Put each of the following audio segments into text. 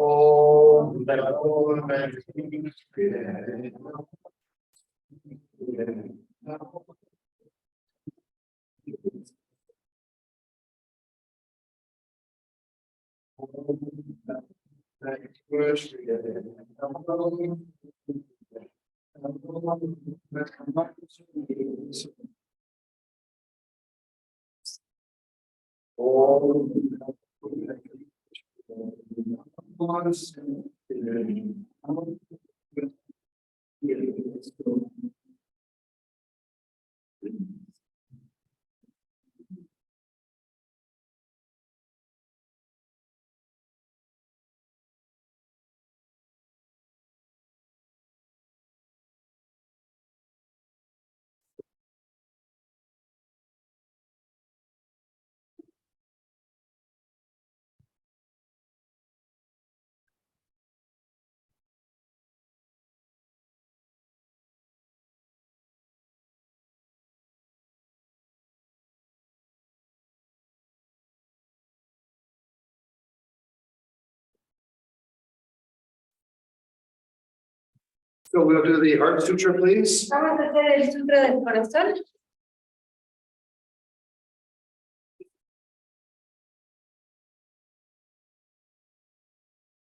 Om So we'll do the Heart Sutra, please. Vamos a hacer el sutra del corazón.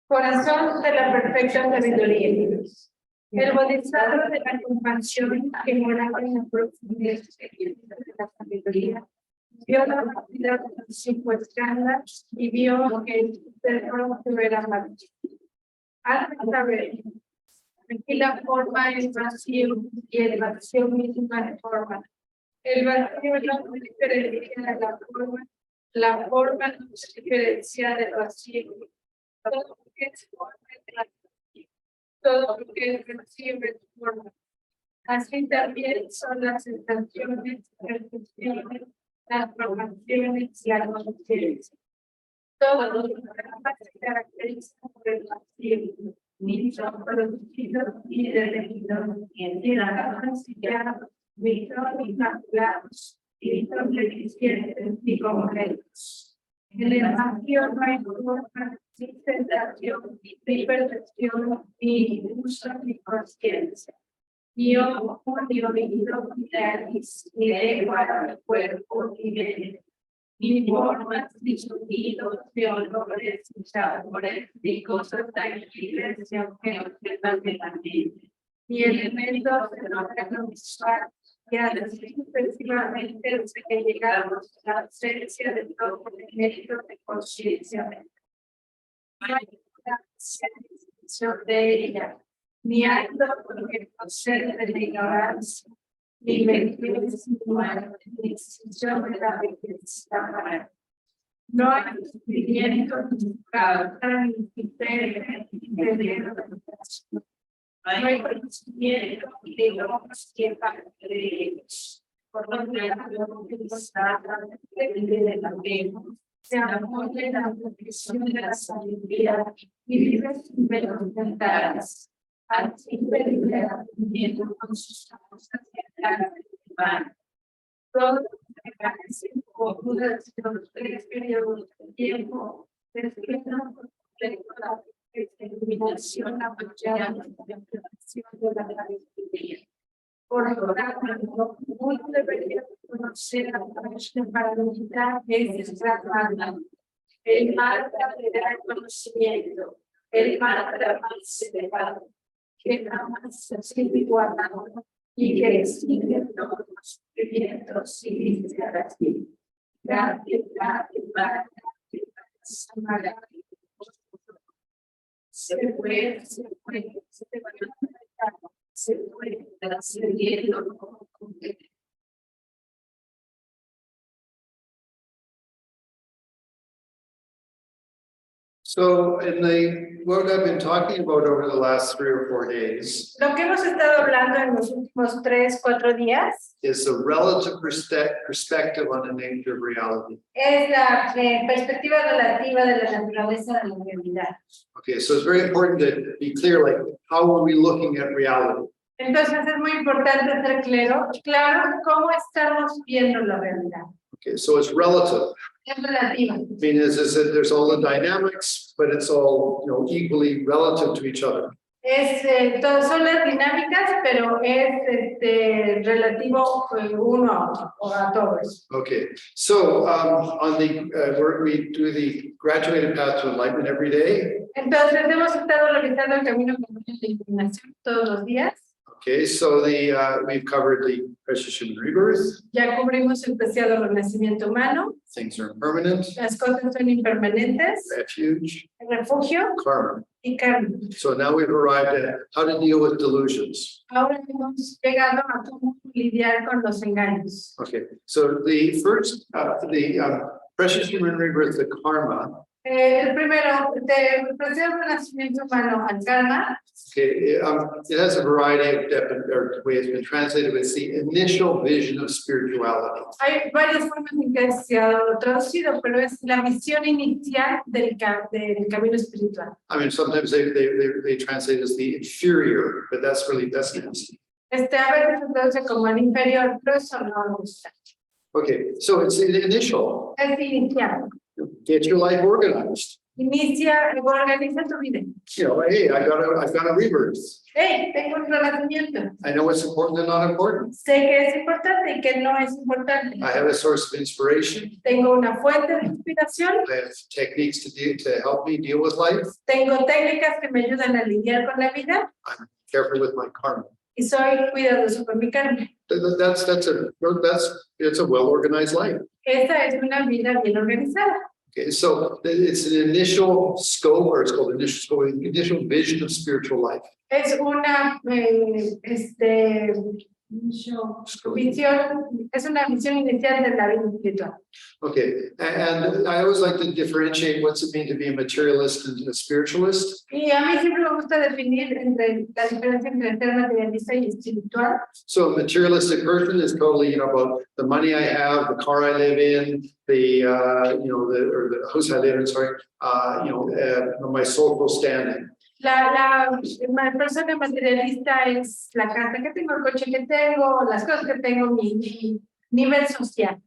Corazón de la perfecta sabiduría. El bodhisattva de la compasión que moraba en la profundidad de la sabiduría vio la partida de las 5 escalas y vio que el perro era malo. Al saber aquí la forma es vacío y el vacío mismo es forma. El vacío no diferencia de la forma no se diferencia del vacío. Todo lo que es forma es vacío. Todo lo que es vacío es forma. Así también son las sensaciones, percepciones, las formaciones y las conciencias. Todo lo que se caracteriza por el vacío. Ni son producidos ni delegidos, ni la capacidad, ni son inmaculados, ni son deficientes, ni concretos. En el vacío no hay forma, ni sensación, ni percepción, ni uso, ni conciencia. Ni ojo, ni oído, ni nariz, ni lengua, ni cuerpo, ni mente. Ni formas, ni sonidos, ni olores, ni sabores, ni cosas tangibles, ni objetos de la mente, ni elementos de órgano visual, y así sucesivamente desde que llegamos a la ausencia de todo elemento de conciencia mental. No hay una sensación de ella, ni acto porque procede de la ignorancia, ni vejez, ni muerte, ni extinción de la vejez. No hay sufrimiento, ni causa, ni criterio, ni veneno de educación. No hay conocimiento, ni logros que parte de ellos. Por lo tanto, de la apego, se apoya en la protección de la sabiduría y vive sin velos mentales. Al fin de liberamiento con sus causas de la todo lo que parece como dudas de los 3 periodos de tiempo despiertan por completo la iluminación apoyada en la contemplación de la sabiduría. Por lo tanto, uno debería conocer a través de para meditar esta rama. El mantra le da el conocimiento, el mantra más elevado, que jamás se sigue igualado y que exige todos los sufrimientos y dice así. Gracias, gracias, gracias. Se puede, trascendiendo como completo. So, in what I've been talking about over the last 3 or 4 days Lo que hemos estado hablando en los últimos 3, 4 días is the relative perspective on the nature of reality. es la perspectiva relativa de la naturaleza de la realidad. Okay, so it's very important to be clear, like, how are we looking at reality? Entonces es muy importante ser claro cómo estamos viendo la realidad. Okay, so it's relative. Es relativa. I mean, is that there's all the dynamics, but it's all, you know, equally relative to each other. Todas son las dinámicas, pero es relativo uno a otro o a todos. Okay, so on the where we do the graduated path to enlightenment every day. Entonces hemos estado realizando el camino común de iluminación todos los días. Okay, so we've covered the precious human rebirth. Ya cubrimos el preciado renacimiento humano. Things are impermanent. Las cosas son impermanentes. Refuge. Refugio Karma. y karma. So now we've arrived at how to deal with delusions. Ahora hemos llegado a cómo lidiar con los engaños. Okay, so the first, precious human rebirth, the karma. El primero, del preciado renacimiento humano al karma. Okay, it has a variety of or ways it's been translated. It's the initial vision of spirituality. Hay varias formas en que se ha traducido, pero es la visión inicial del camino espiritual. I mean, sometimes they translate it as the inferior, but that's nasty. A veces se traduce como el inferior, pero eso no me gusta. Okay, so it's the initial. Es inicial. Get your life organized. Inicia, organiza tu vida. You know, hey, I've got a rebirth. Hey, tengo un renacimiento. I know what's important and not important. Sé que es importante y que no es importante. I have a source of inspiration. Tengo una fuente de inspiración. I have techniques to help me deal with life. Tengo técnicas que me ayudan a lidiar con la vida. I'm careful with my karma. Y soy cuidadoso con mi karma. It's a well-organized life. Esa es una vida bien organizada. Okay, so it's an initial scope, or it's called initial scope, initial vision of spiritual life. Es una visión, es una visión inicial de la vida espiritual. Okay, and I always like to differentiate what's it mean to be a materialist and a spiritualist. Y a mí siempre me gusta definir entre la diferencia entre ser materialista y espiritual. So a materialistic person is totally, about the money I have, the car I live in, the the house I live in, sorry, my social standing. La persona materialista es la casa que tengo, el coche que tengo, las cosas que tengo, mi nivel social.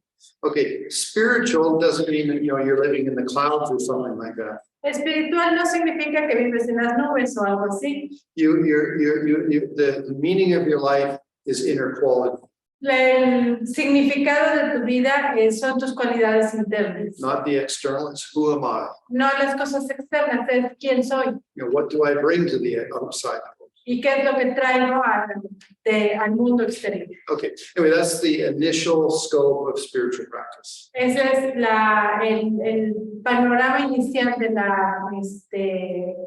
Okay, spiritual doesn't mean that you're living in the clouds or something like that. Espiritual no significa que vives en las nubes o algo así. The meaning of your life is inner quality. El significado de tu vida son tus cualidades internas. Not the external, it's who am I? No las cosas externas, es quién soy. What do I bring to the outside? Y qué es lo que traigo al mundo exterior. Okay, anyway, that's the initial scope of spiritual practice. Ese es el panorama inicial de la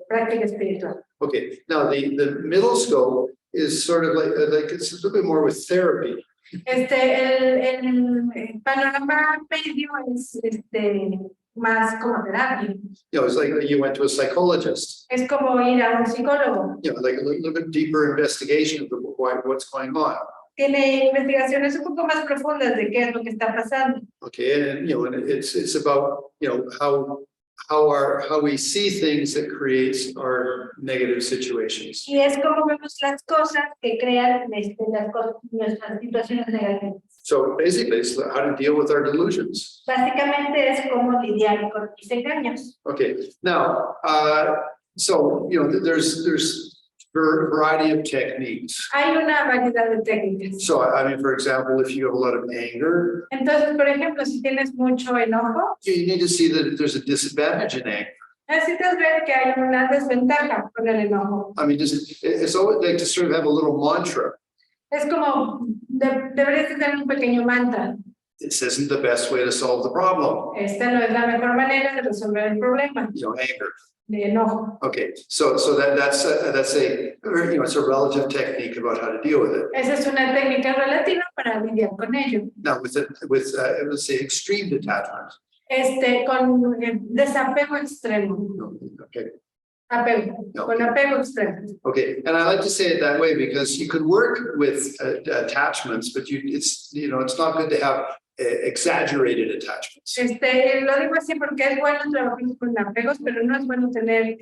práctica espiritual. Okay, now the middle scope is sort of like it's a little bit more with therapy. El panorama medio es más como terapia. It's like you went to a psychologist. Es como ir a un psicólogo. Like a little bit deeper investigation of what's going on. Tiene investigaciones un poco más profundas de qué es lo que está pasando. Okay, and it's about how we see things that creates our negative situations. Y es como vemos las cosas que crean nuestras situaciones negativas. So basically, it's how to deal with our delusions. Básicamente es cómo lidiar con mis engaños. Okay, now, so there's a variety of techniques. Hay una variedad de técnicas. So I mean, for example, if you have a lot of anger, Entonces, por ejemplo, si tienes mucho enojo, you need to see that there's a disadvantage in anger. necesitas ver que hay una desventaja con el enojo. I mean, it's always like to sort of have a little mantra. Es como, deberías tener un pequeño mantra. This isn't the best way to solve the problem. Esta no es la mejor manera de resolver el problema Anger. de enojo. Okay, so that's it's a relative technique about how to deal with it. Esa es una técnica relativa para lidiar con ello. Now, with let's say extreme detachment. Con desapego extremo. Okay. Apego, No. con apego extremo. Okay, and I like to say it that way because you can work with attachments, but it's not good to have exaggerated attachments. Lo digo así porque es bueno trabajar con apegos, pero no es bueno tener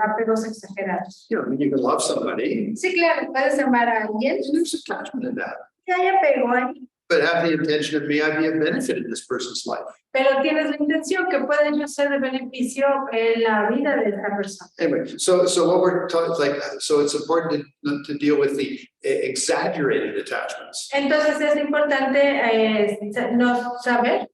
apegos exagerados. You can love somebody. Sí, claro, puedes amar a alguien. And there's attachment in that. Y hay apego ahí. but have the intention of may I be a benefit in this person's life. Pero tienes la intención que puede yo ser de beneficio en la vida de esta persona. Anyway, so what we're talking like, so it's important to deal with the exaggerated attachments. Entonces es importante no saber,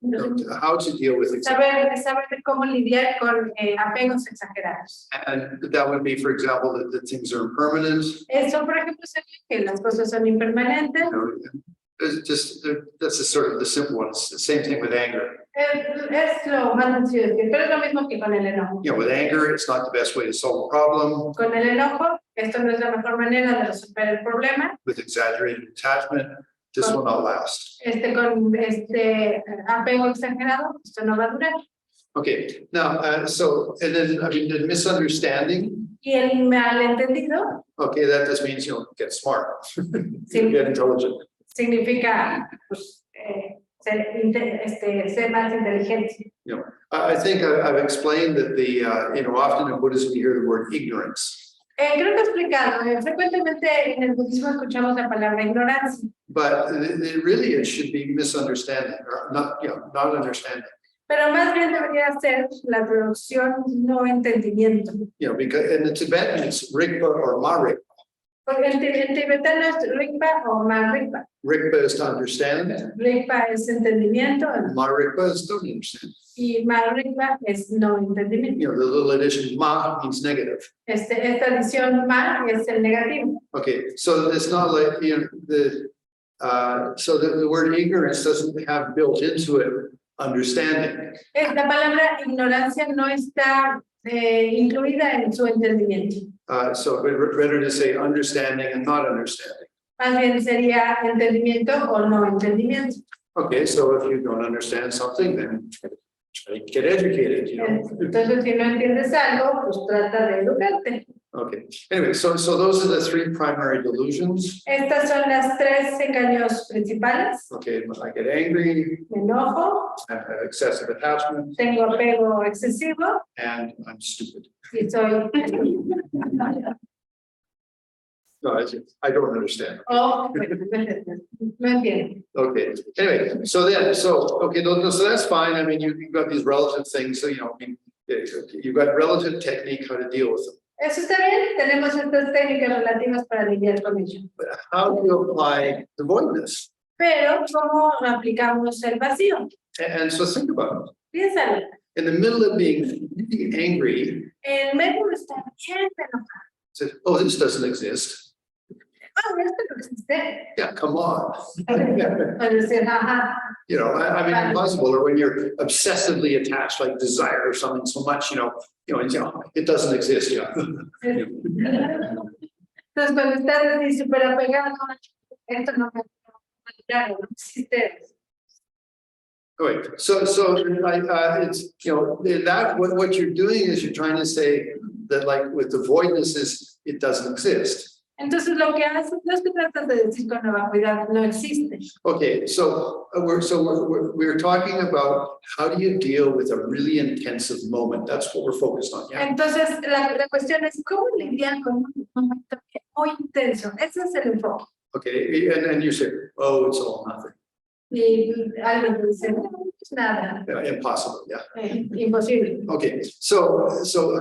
How to deal with saber cómo lidiar con apegos exagerados. and that would be, for example, that things are impermanent. Eso, por ejemplo, sería que las cosas son impermanentes. You know, it's just that's the sort of the simple one. It's the same thing with anger. Es lo más sencillo, pero es lo mismo que con el enojo. You know, with anger, it's not the best way to solve a problem. Con el enojo, esto no es la mejor manera de resolver el problema. With exaggerated attachment, this will not last. Con apego exagerado, esto no va a durar. Okay, now, so, and then, I mean, the misunderstanding, Y el malentendido okay, that just means, you know, get smart, Sí. get intelligent. significa pues, ser más inteligente. You know, I think I've explained that the, you know, often in Buddhism, you hear the word ignorance, Creo que he explicado, frecuentemente en el budismo escuchamos la palabra ignorancia, but really it should be misunderstanding or not, you know, not understanding. pero más bien debería ser la traducción no entendimiento. You know, because in the Tibetan, it's Rigpa or Ma-Rigpa. Porque en tibetano es Rigpa o Ma-Rigpa. Rigpa is to understand, Rigpa es entendimiento Ma-Rigpa is don't understand. y Ma-Rigpa es no entendimiento. You know, the little addition Ma means negative. Esta adición Ma es el negativo. Okay, so it's not like, you know, so the word ignorance doesn't have built into it understanding. La palabra ignorancia no está incluida en su entendimiento. So better to say understanding and not understanding. Más bien sería entendimiento o no entendimiento. Okay, so if you don't understand something, then try to get educated, you know. Entonces, si no entiendes algo, pues trata de educarte. Okay, anyway, so those are the three primary delusions. Estas son las tres engaños principales. Okay, I get angry, Me enojo, I have excessive attachment, tengo apego excesivo and I'm stupid. y soy No, I don't understand. o no entiendo. Okay, anyway, so okay, so that's fine. I mean, you've got these relative things, so, you know, I mean, you've got relative technique how to deal with them. Eso está bien, tenemos estas técnicas relativas para lidiar con ello. But how do you apply the voidness? Pero, ¿cómo aplicamos el vacío? And so think about Piénsalo. it. In the middle of being really angry, En medio de estar bien enojado. say, oh, this doesn't exist. Esto no existe. Yeah, come on. O decir, ajá. You know, I mean, impossible. Or when you're obsessively attached, like desire or something so much, you know, it doesn't exist. Yeah. Entonces, cuando estás así súper apegado, esto no existe. Right. So it's, you know, that what you're doing is you're trying to say that, like, with the voidness is it doesn't exist. Entonces, lo que haces, no es que tratas de decir con la vacuidad, no existe. Okay, so we're talking about how do you deal with a really intensive moment? That's what we're focused on. Yeah. Entonces, la cuestión es cómo lidiar con un momento muy intenso. Ese es el enfoque. Okay, and you say, oh, it's all nothing. Y algo que dice, no es nada. Impossible. Yeah. Imposible. Okay, so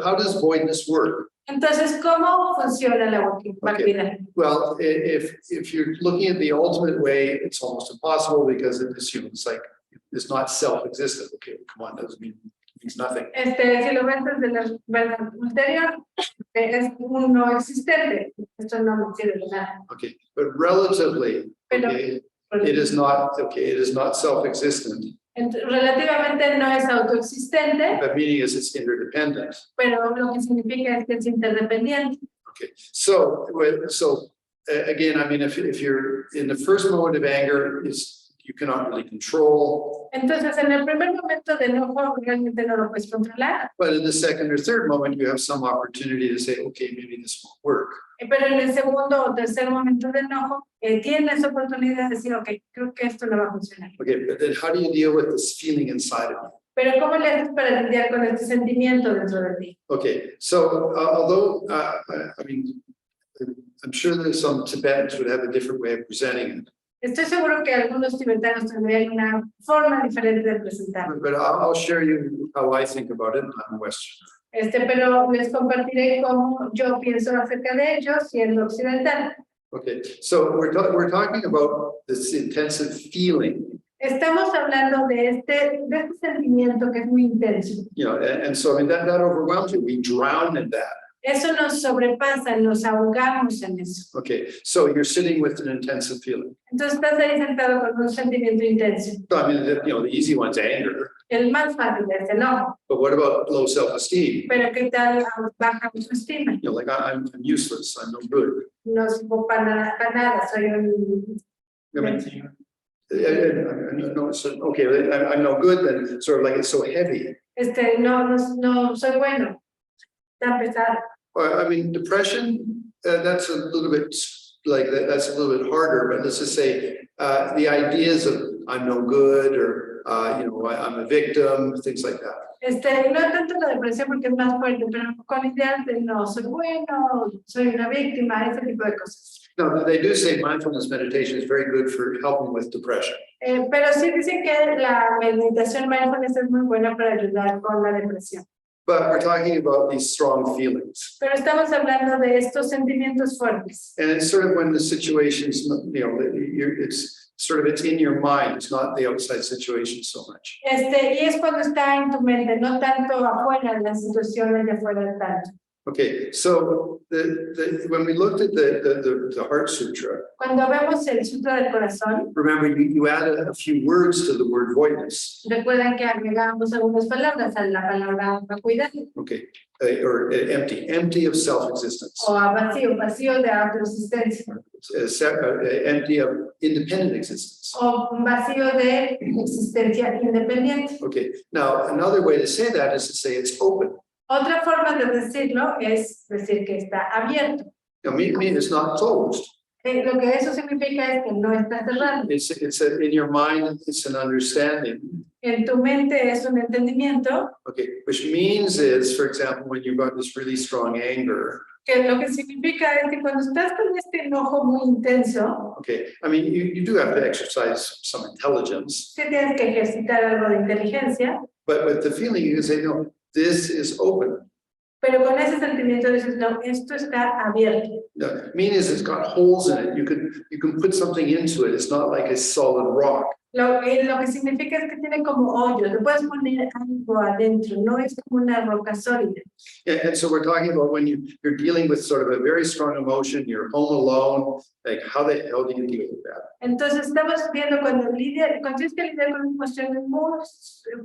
how does voidness work? Entonces, ¿cómo funciona la vacuidad? Well, if you're looking at the ultimate way, it's almost impossible because it assumes like it's not self-existent. Okay, come on, doesn't means nothing. Si lo ves desde la verdad ulterior, es un no existente. Esto no sirve de nada. Okay, but relatively, okay, it is not self-existent. Relativamente no es autoexistente, The meaning is it's interdependent. pero lo que significa es que es interdependiente. Okay, so again, I mean, if you're in the first moment of anger, you cannot really control. Entonces, en el primer momento de enojo, realmente no lo puedes controlar. But in the second or third moment, you have some opportunity to say, okay, maybe this won't work. Pero en el segundo o tercer momento de enojo, tienes oportunidad de decir, ok, creo que esto no va a funcionar. Okay, but then how do you deal with this feeling inside of you? Pero ¿cómo le haces para lidiar con este sentimiento dentro de ti? Okay, so although, I mean, I'm sure that some Tibetans would have a different way of presenting it. Estoy seguro que algunos tibetanos tendrían una forma diferente de presentarlo. But I'll share you how I think about it. I'm Western. Pero les compartiré cómo yo pienso acerca de ellos siendo occidental. Okay, so we're talking about this intensive feeling. Estamos hablando de este sentimiento que es muy intenso. You know, and so I mean that overwhelms you. We drown in that. Eso nos sobrepasa, nos ahogamos en eso. Okay, so you're sitting with an intensive feeling. Entonces estás ahí sentado con un sentimiento intenso. So I mean, the easy one's anger. El más fácil es el enojo. But what about low self-esteem? Pero ¿qué tal baja autoestima? You know, like I'm useless. I'm no good. No sirvo para nada, soy un... I mean, no, so, okay, I'm no good. Then sort of like it's so heavy. No soy bueno. Está pesado. I mean, depression. That's a little bit like that. That's a little bit harder. But let's just say the ideas of I'm no good or I'm a victim, things like that. No tanto la depresión porque es más fuerte, pero con ideas de no soy bueno, soy una víctima, ese tipo de cosas. No, they do say mindfulness meditation is very good for helping with depression. Pero sí dicen que la meditación mindfulness es muy buena para ayudar con la depresión. But we're talking about these strong feelings. Pero estamos hablando de estos sentimientos fuertes. And it's sort of when the situation's, it's in your mind. It's not the outside situation so much. Y es cuando está en tu mente, no tanto afuera, las situaciones de afuera tanto. Okay, so when we looked at the Heart Sutra, Cuando vemos el Sutra del Corazón, remember you added a few words to the word voidness. recuerdan que agregamos algunas palabras a la palabra vacuidad. Okay, or empty of self-existence. O a vacío de autoexistencia. Empty of independent existence. O vacío de existencia independiente. Okay, now another way to say that is to say it's open. Otra forma de decirlo es decir que está abierto. Now, mean it's not closed. Lo que eso significa es que no está cerrado. In your mind, it's an understanding. En tu mente es un entendimiento. Okay, which means is, for example, when you've got this really strong anger. Que lo que significa es que cuando estás con este enojo muy intenso. Okay, I mean, you do have to exercise some intelligence. Sí tienes que ejercitar algo de inteligencia. But with the feeling, you can say, no, this is open. Pero con ese sentimiento dices, no, esto está abierto. No, meaning is it's got holes in it. You can put something into it. It's not like a solid rock. Lo que significa es que tiene como hoyos, le puedes poner algo adentro, no es como una roca sólida. And so we're talking about when you're dealing with sort of a very strong emotion, you're home alone, like how the hell do you deal with that? Entonces estamos viendo cuando tienes que lidiar con emociones muy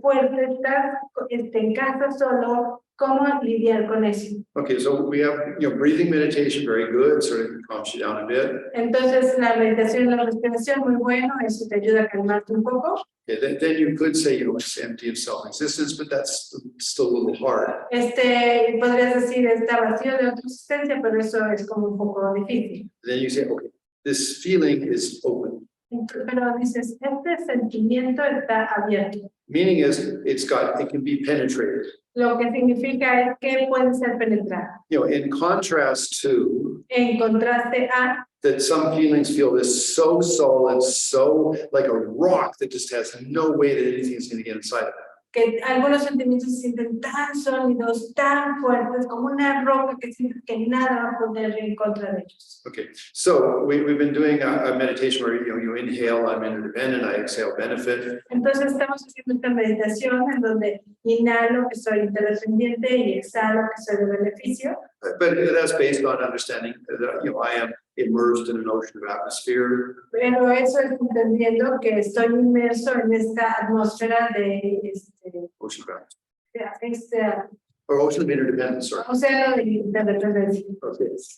fuertes, estás en casa solo, ¿cómo lidiar con eso? Okay, so we have, breathing meditation, very good, sort of calms you down a bit. Entonces la meditación, la respiración, muy bueno, eso te ayuda a calmarte un poco. Okay, then you could say, it's empty of self-existence, but that's still a little hard. Podrías decir, está vacío de autoexistencia, pero eso es como un poco difícil. Then you say, okay, this feeling is open. Pero dices, este sentimiento está abierto. Meaning is, it can be penetrated. Lo que significa es que puede ser penetrado. In contrast to En contraste a that some feelings feel this so solid, so like a rock that just has no way that anything is going to get inside of it. que algunos sentimientos se sienten tan sólidos, tan fuertes, como una roca que sientes que nada va a poder en contra de ellos. Okay, so we've been doing a meditation where you inhale, I'm interdependent, I exhale, benefit. Entonces estamos haciendo esta meditación en donde inhalo que soy interdependiente y exhalo que soy de beneficio. But that's based on understanding that I am immersed in an ocean of atmosphere. Pero eso es entendiendo que estoy inmerso en esta atmósfera de Ocean of atmosphere. este Or ocean of interdependence, sorry. océano de interdependencia.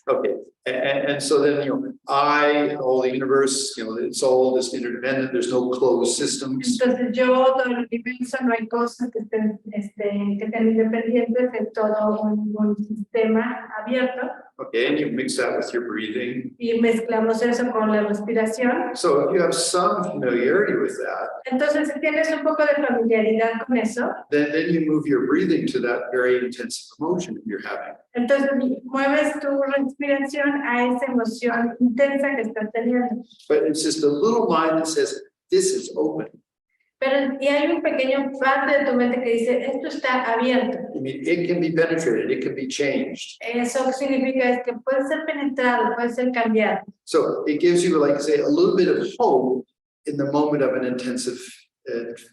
Okay. And so then, all the universe, it's all just interdependent. There's no closed systems. Entonces todo el universo, no hay cosas que estén independientes, es todo un sistema abierto. Okay, and you mix that with your breathing. y mezclamos eso con la respiración. So if you have some familiarity with that, Entonces, si tienes un poco de familiaridad con eso, then you move your breathing to that very intensive emotion that you're having. entonces mueves tu respiración a esa emoción intensa que estás teniendo. But it's just a little mind that says, this is open. Pero y hay un pequeño parte de tu mente que dice, esto está abierto. I mean, it can be penetrated, it can be changed. Eso significa es que puede ser penetrado, puede ser cambiado. So it gives you, like, say, a little bit of hope in the moment of an intensive,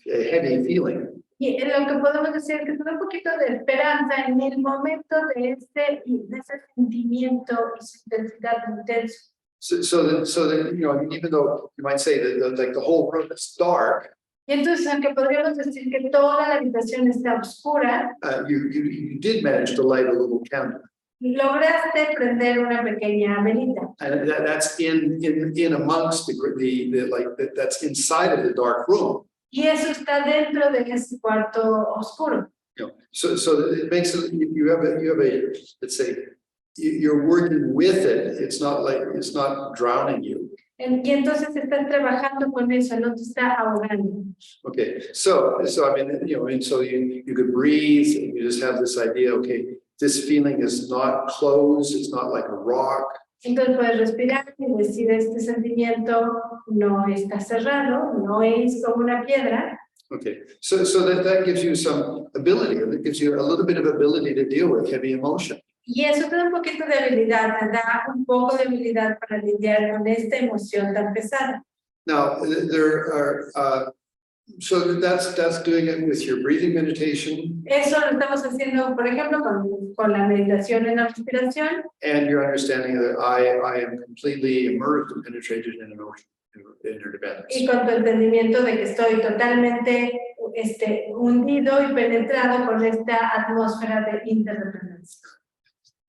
heavy feeling. Y lo que podemos decir es que tiene un poquito de esperanza en el momento de ese sentimiento y su intensidad intensa. So that, you know, I mean, even though you might say that like the whole room is dark, Y entonces, aunque podríamos decir que toda la habitación está oscura, you did manage to light a little candle. lograste prender una pequeña velita. And that's in amongst that's inside of the dark room. Y eso está dentro de ese cuarto oscuro. You know, so it makes it, you have a, let's say, you're working with it. It's not like, it's not drowning you. Y entonces estás trabajando con eso, no te está ahogando. Okay, so I mean, you know, and so you could breathe and you just have this idea, okay, this feeling is not closed, it's not like a rock. Entonces puedes respirar y decir, este sentimiento no está cerrado, no es como una piedra. Okay, so that gives you some ability, it gives you a little bit of ability to deal with heavy emotion. Y eso te da un poquito de habilidad, te da un poco de habilidad para lidiar con esta emoción tan pesada. Now, there are, so that's doing it with your breathing meditation. Eso lo estamos haciendo, por ejemplo, con la meditación en la respiración. And your understanding that I am completely immersed and penetrated in an ocean, interdependence. Y con tu entendimiento de que estoy totalmente hundido y penetrado con esta atmósfera de interdependencia.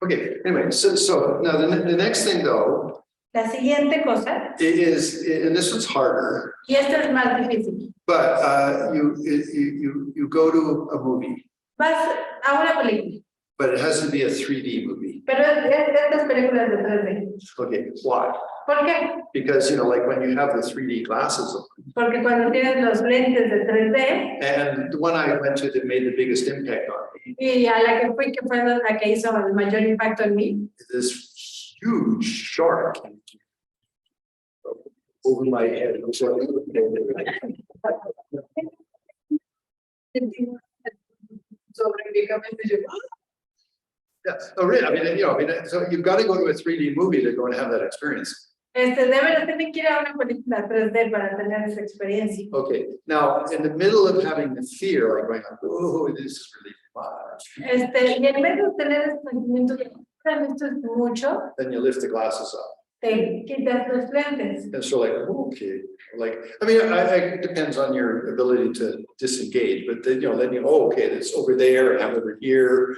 Okay, anyway, so now the next thing though, La siguiente cosa, is, and this one's harder, y esta es más difícil, but you go to a movie, vas a una película, but it has to be a 3D movie. pero estas películas de 3D. Okay, why? ¿Por qué? Because, you know, like when you have the 3D glasses on, Porque cuando tienes los lentes de 3D, and the one I went to that made the biggest impact on me, y a la que fui, que fue la que hizo el mayor impacto en mí, this huge shark over my head. It was yeah, oh, really? I mean, you know, I mean, so you've got to go to a 3D movie to go and have that experience. de verdad tienen que ir a una película 3D para tener esa experiencia. Okay, now in the middle of having the fear, like going, oh, this is really fun. Y en vez de tener este sentimiento de esto es mucho, Then you lift the glasses up. te quitas los lentes. And so like, okay, like, I mean, it depends on your ability to disengage, but then, you know, okay, it's over there, and I'm over here.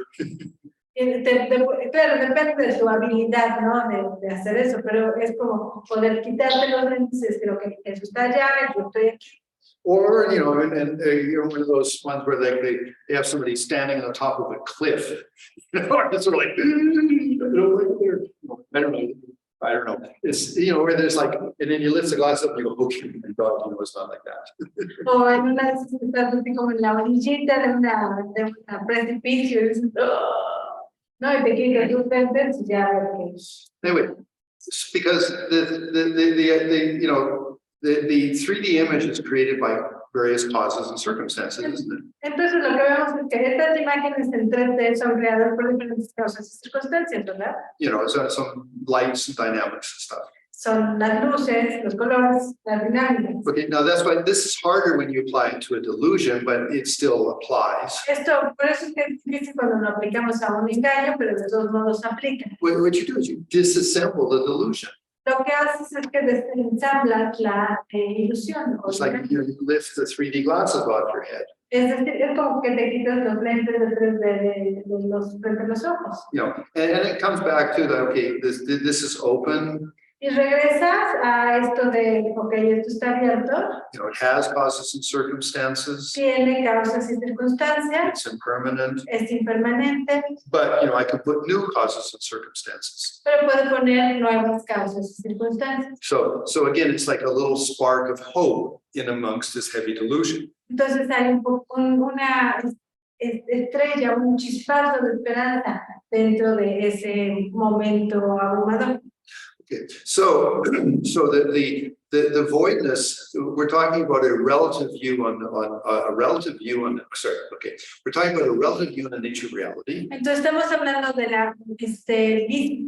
Claro, depende de tu habilidad, ¿no? De hacer eso, pero es como poder quitarte los lentes, es que eso está allá, yo estoy aquí. Or, you know, and you're one of those ones where they have somebody standing on the top of a cliff. You know, it's sort of like, you know, right there. I don't know. It's, you know, where there's like, and then you lift the glass up and you go, okay, my God, you know, it's not like that. O en una de esas estás así como en la orillita de una precipicio y dices, "Oh", no, y te quitas tus lentes y ya ves que. Anyway, it's because the you know, the 3D image is created by various causes and circumstances, isn't it? Entonces lo que vemos es que estas imágenes en 3D son creadas por diferentes causas y circunstancias, ¿verdad? You know, so some lights and dynamics and stuff. Son las luces, los colores, las dinámicas. Okay, now that's why this is harder when you apply it to a delusion, but it still applies. Esto, por eso es que es difícil cuando lo aplicamos a un engaño, pero de todos modos aplica. What you do is you disassemble the delusion. Lo que haces es que desensamblas la ilusión. It's like you lift the 3D glasses off your head. Es decir, es como que te quitas los lentes de 3D de los ojos. You know, and it comes back to the, okay, this is open, Y regresas a esto de, ok, esto está abierto, You know, it has causes and circumstances. tiene causas y circunstancias, It's impermanent, es impermanente, but you know, I can put new causes and circumstances. pero puede poner nuevas causas y circunstancias. So again, it's like a little spark of hope in amongst this heavy delusion. Entonces hay una estrella, un chispazo de esperanza dentro de ese momento abrumador. Okay, so the voidness, we're talking about a relative view on sorry, okay, we're talking about a relative view on the nature of reality. Entonces estamos hablando de la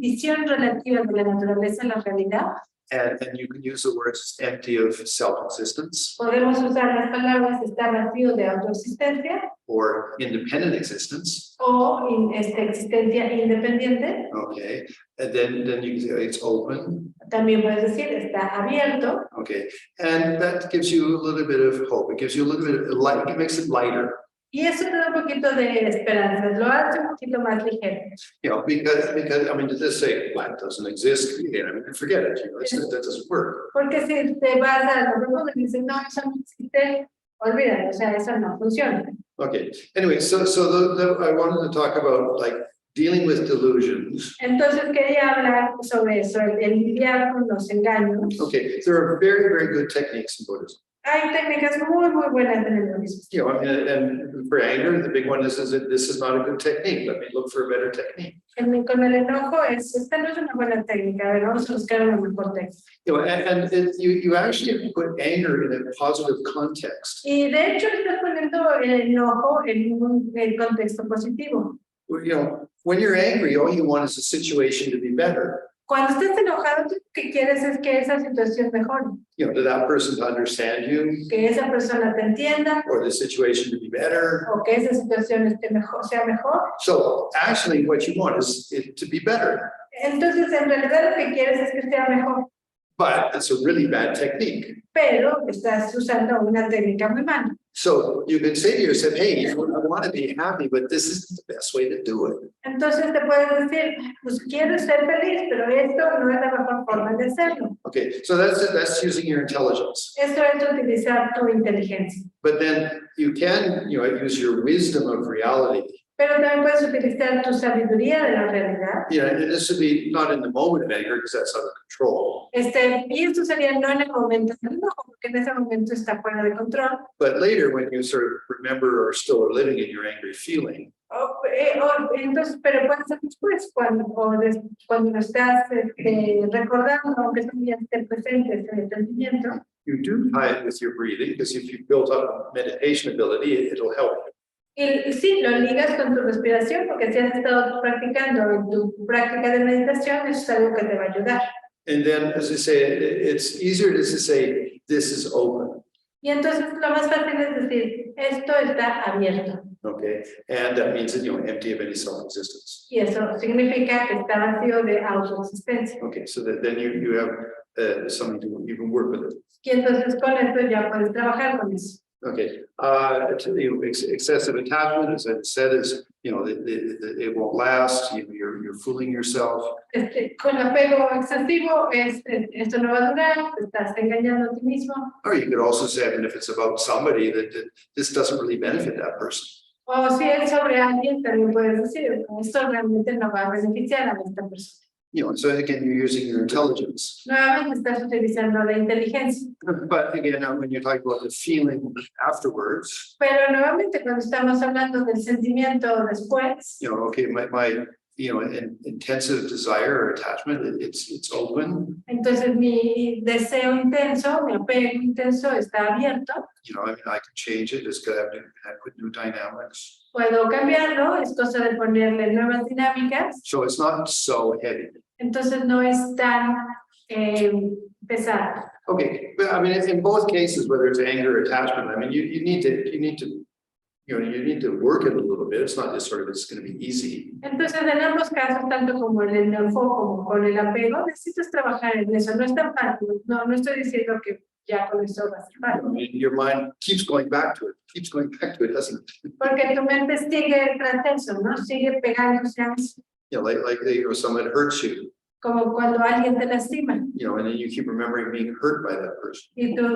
visión relativa de la naturaleza en la realidad. And you can use the words empty of self-existence Podemos usar las palabras está vacío de autoexistencia or independent existence. o existencia independiente. Okay, and then you can say it's open. También puedes decir está abierto. Okay, and that gives you a little bit of hope. It gives you a little bit of light. It makes it lighter. Y eso te da un poquito de esperanza, lo hace un poquito más ligero. You know, because I mean, to just say light doesn't exist, I mean, forget it. You know, that doesn't work. Porque si te vas a lo profundo y dices, no, eso no existe, olvídalo, o sea, eso no funciona. Okay, anyway, so I wanted to talk about like dealing with delusions. Entonces quería hablar sobre eso, el lidiar con los engaños. Okay, there are very, very good techniques in Buddhism. Hay técnicas muy, muy buenas en el budismo. You know, I mean, and for anger, the big one is that this is not a good technique. Let me look for a better technique. Con el enojo, esta no es una buena técnica, a ver, vamos a buscar una mejor técnica. You know, and you actually put anger in a positive context. Y de hecho, estás poniendo el enojo en un contexto positivo. You know, when you're angry, all you want is a situation to be better. Cuando estás enojado, tú lo que quieres es que esa situación mejore. You know, to that person to understand you, Que esa persona te entienda, or the situation to be better. o que esa situación sea mejor. So actually what you want is it to be better. Entonces, en realidad lo que quieres es que sea mejor, But it's a really bad technique. pero estás usando una técnica muy mala. So you can say to yourself, hey, you know, I want to be happy, but this isn't the best way to do it. Entonces te puedes decir, pues quiero ser feliz, pero esto no es la mejor forma de hacerlo. Okay, so that's using your intelligence. Esto es utilizar tu inteligencia. But then you can, you know, use your wisdom of reality. Pero también puedes utilizar tu sabiduría de la realidad. You know, and this would be not in the moment of anger because that's out of control. Y esto sería no en el momento del enojo, porque en ese momento está fuera de control. But later, when you sort of remember or still are living in your angry feeling, Entonces, pero puede ser después, cuando lo estás recordando, aunque todavía esté presente ese sentimiento. you do tie it with your breathing because if you've built up meditation ability, it'll help you. Y sí, lo ligas con tu respiración, porque si has estado practicando en tu práctica de meditación, eso es algo que te va a ayudar. And then, as I say, it's easier to say, this is open. Y entonces lo más fácil es decir, esto está abierto. Okay, and that means that, you know, empty of any self-existence. Y eso significa que está vacío de autoexistencia. Okay, so that then you have something to you can work with it. Y entonces con esto ya puedes trabajar con eso. Okay, excessive attachment, as I said, is, you know, it won't last. You're fooling yourself. Con apego excesivo, esto no va a durar, te estás engañando a ti mismo. Or you could also say, I mean, if it's about somebody that this doesn't really benefit that person. O si es sobre alguien, también puedes decir, esto realmente no va a beneficiar a esta persona. You know, so again, you're using your intelligence. Nuevamente estás utilizando la inteligencia. But again, when you're talking about the feeling afterwards, Pero nuevamente cuando estamos hablando del sentimiento después, you know, okay, my you know, intensive desire or attachment, it's open. entonces mi deseo intenso, mi apego intenso está abierto. You know, I mean, I can change it. It's gonna have to put new dynamics. Puedo cambiarlo, es cosa de ponerle nuevas dinámicas. So it's not so heavy. Entonces no es tan pesado. Okay, but I mean, in both cases, whether it's anger or attachment, I mean, you need to, you know, you need to work it a little bit. It's not just sort of, it's going to be easy. Entonces, en ambos casos, tanto como en el enojo como con el apego, necesitas trabajar en eso. No es tan fácil. No estoy diciendo que ya con eso va a ser I fácil. mean, your mind keeps going back to it, doesn't it? Porque tu mente sigue tras eso, ¿no? Sigue pegándose a eso. You know, like you know, someone hurts you. como cuando alguien te lastima you know, and then you keep remembering being hurt by that person. y tú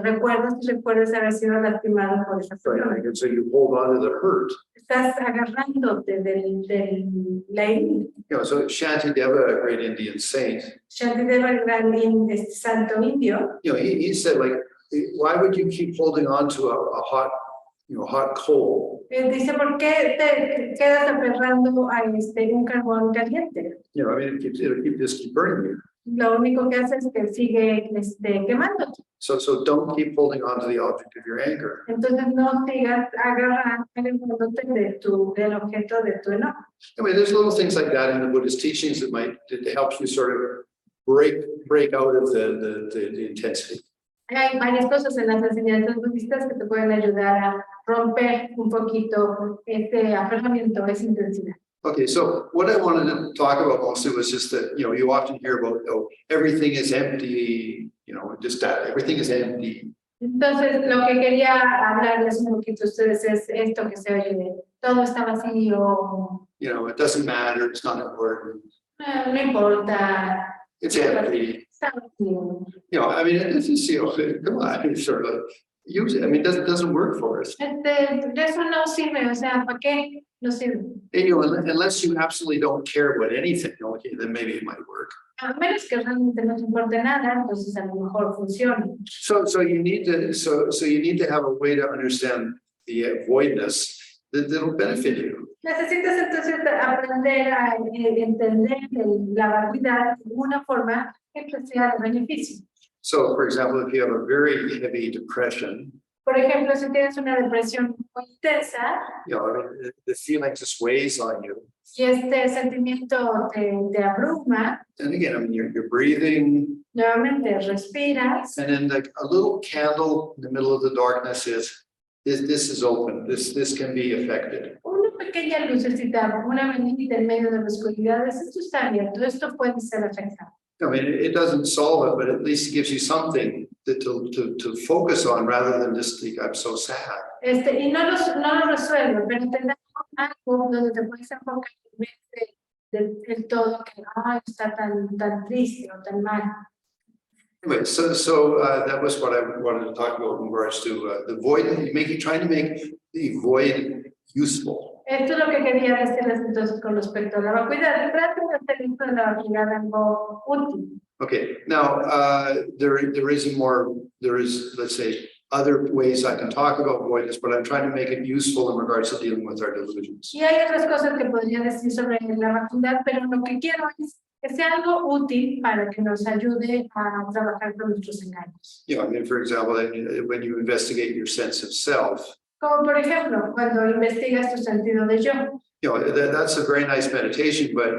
recuerdas haber sido lastimado por esa persona. Right, and so you hold on to the hurt. Estás agarrándote de la herida. You know, so Shantideva, a great Indian saint, Shantideva, el gran santo indio, you know, he said, like, why would you keep holding on to a hot, you know, hot coal? dice, ¿por qué te quedas aferrando a un carbón caliente? You know, I mean, it'll just keep burning you. Lo único que hace es que sigue quemando. So don't keep holding on to the object of your anger. Entonces no sigas agarrándote del objeto de tu enojo. I mean, there's little things like that in the Buddhist teachings that helps you sort of break out of the intensity. Hay varias cosas en las enseñanzas budistas que te pueden ayudar a romper un poquito ese aferramiento, esa intensidad. Okay, so what I wanted to talk about mostly was just that, you know, you often hear about, oh, everything is empty, you know, just that, everything is empty. Entonces, lo que quería hablarles un poquito a ustedes es esto que se oye de todo está vacío. You know, it doesn't matter, it's not important. No importa. It's empty. Está vacío. You know, I mean, this is, you know, come on, sort of use it. I mean, it doesn't work for us. Eso no sirve, o sea, ¿para qué no sirve? And, you know, unless you absolutely don't care about anything, okay, then maybe it might work. A menos que realmente no te importe nada, entonces a lo mejor funciona. So you need to have a way to understand the voidness that'll benefit you. Necesitas entonces aprender a entender la vacuidad de una forma que te sea de beneficio. So, for example, if you have a very heavy depression, Por ejemplo, si tienes una depresión muy intensa you know, I mean, the feeling just weighs on you. y este sentimiento te abruma, And again, I mean, you're breathing, nuevamente respiras and then like a little candle in the middle of the darkness is this is open. This can be affected. una pequeña lucecita, una venita en medio de la oscuridad, esto está abierto, esto puede ser afectado. I mean, it doesn't solve it, but at least it gives you something to focus on rather than just think, I'm so sad. Y no lo resuelve, pero te da algo donde te puedes enfocar en vez del todo que está tan triste o tan mal. Anyway, so that was what I wanted to talk about in regards to the void, trying to make the void useful. Esto es lo que quería decirles entonces con respecto a la vacuidad. Traten de hacer esto de la vacuidad algo útil. Okay, now there is, let's say, other ways I can talk about voidness, but I'm trying to make it useful in regards to dealing with our delusions. Y hay otras cosas que podría decir sobre la vacuidad, pero lo que quiero es que sea algo útil para que nos ayude a trabajar con nuestros engaños. You know, I mean, for example, when you investigate your sense of self, Como por ejemplo, cuando investigas tu sentido de yo. you know, that's a very nice meditation, but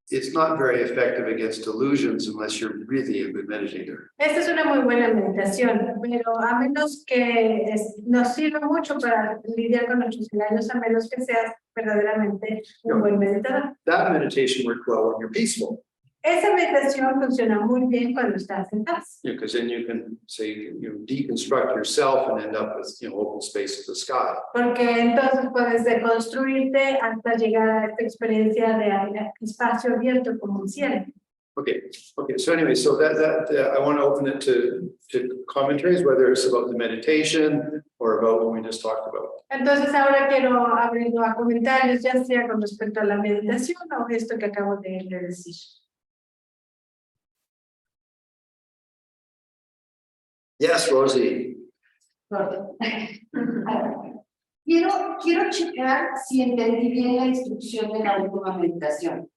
it's not very effective against delusions unless you're really a good meditator. Esta es una muy buena meditación, pero a menos que nos sirva mucho para lidiar con nuestros engaños, a menos que seas verdaderamente un buen meditador. That meditation worked well when you're peaceful. Esa meditación funciona muy bien cuando estás en paz. Because then you can say, you deconstruct yourself and end up with, you know, open space of the sky. Porque entonces puedes deconstruirte hasta llegar a esta experiencia de espacio abierto como un cielo. Okay. So anyway, so that I want to open it to commentaries, whether it's about the meditation or about what we just talked about. Entonces ahora quiero abrirlo a comentarios, ya sea con respecto a la meditación o esto que acabo de decir. Yes, Rosie. Quiero checar si entendí bien la instrucción de la última meditación.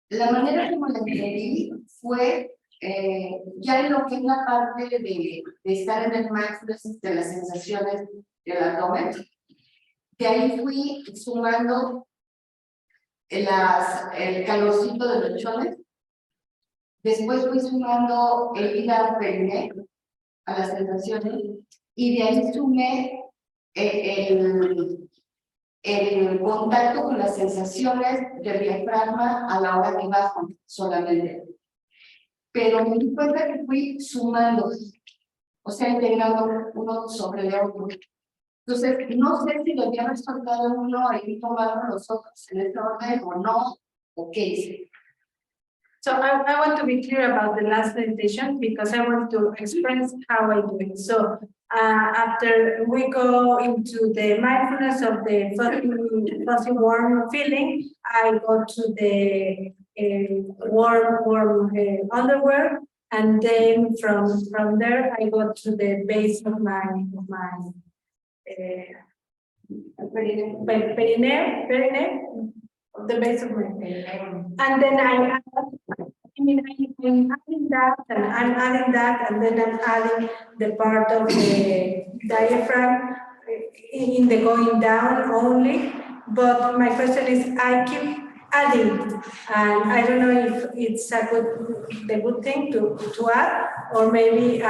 La manera como la entendí fue ya en lo que es la parte de estar en el mindfulness de las sensaciones del abdomen. De ahí fui sumando el calorcito de los chones. Después fui sumando el hígado periné a las sensaciones y de ahí sumé el contacto con las sensaciones del diafragma a la hora que bajo solamente. Pero me di cuenta que fui sumando, o sea, integrando uno sobre el otro. Entonces, no sé si debía haber soltado uno y tomado los otros en este orden o no, o qué hice. So I want to be clear about the last meditation because I want to express how I do it. So after we go into the mindfulness of the fuzzy warm feeling, I go to the warm underwear, and then from there I go to the base of my perineum, the base of my perineum, and then I'm adding that, and then I'm adding the part of the diaphragm in the going down only. But my question is, I keep adding, and I don't know if it's the good thing to add, or maybe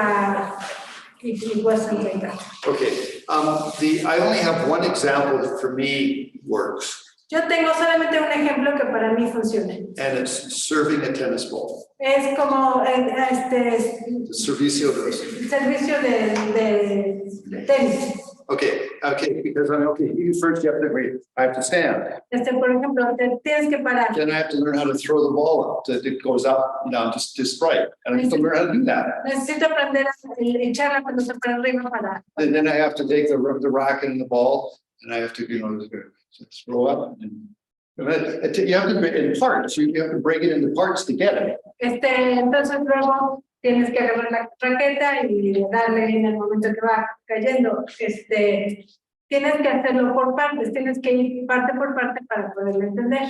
it wasn't like that. Okay, I only have one example that for me works. Yo tengo solamente un ejemplo que para mí funciona. And it's serving a tennis ball. Es como Servicio de servicio de tenis. Okay, because you first have to agree. I have to stand. Por ejemplo, tienes que parar. Then I have to learn how to throw the ball up. It goes up, just right. And I have to learn how to do that. Necesito aprender a echar la pelota para arriba para. And then I have to take the racket and the ball, and I have to, throw up. And you have to in parts. You have to break it into parts to get it. Entonces luego tienes que agarrar la raqueta y darle en el momento que va cayendo. Tienes que hacerlo por partes, tienes que ir parte por parte para poderlo entender.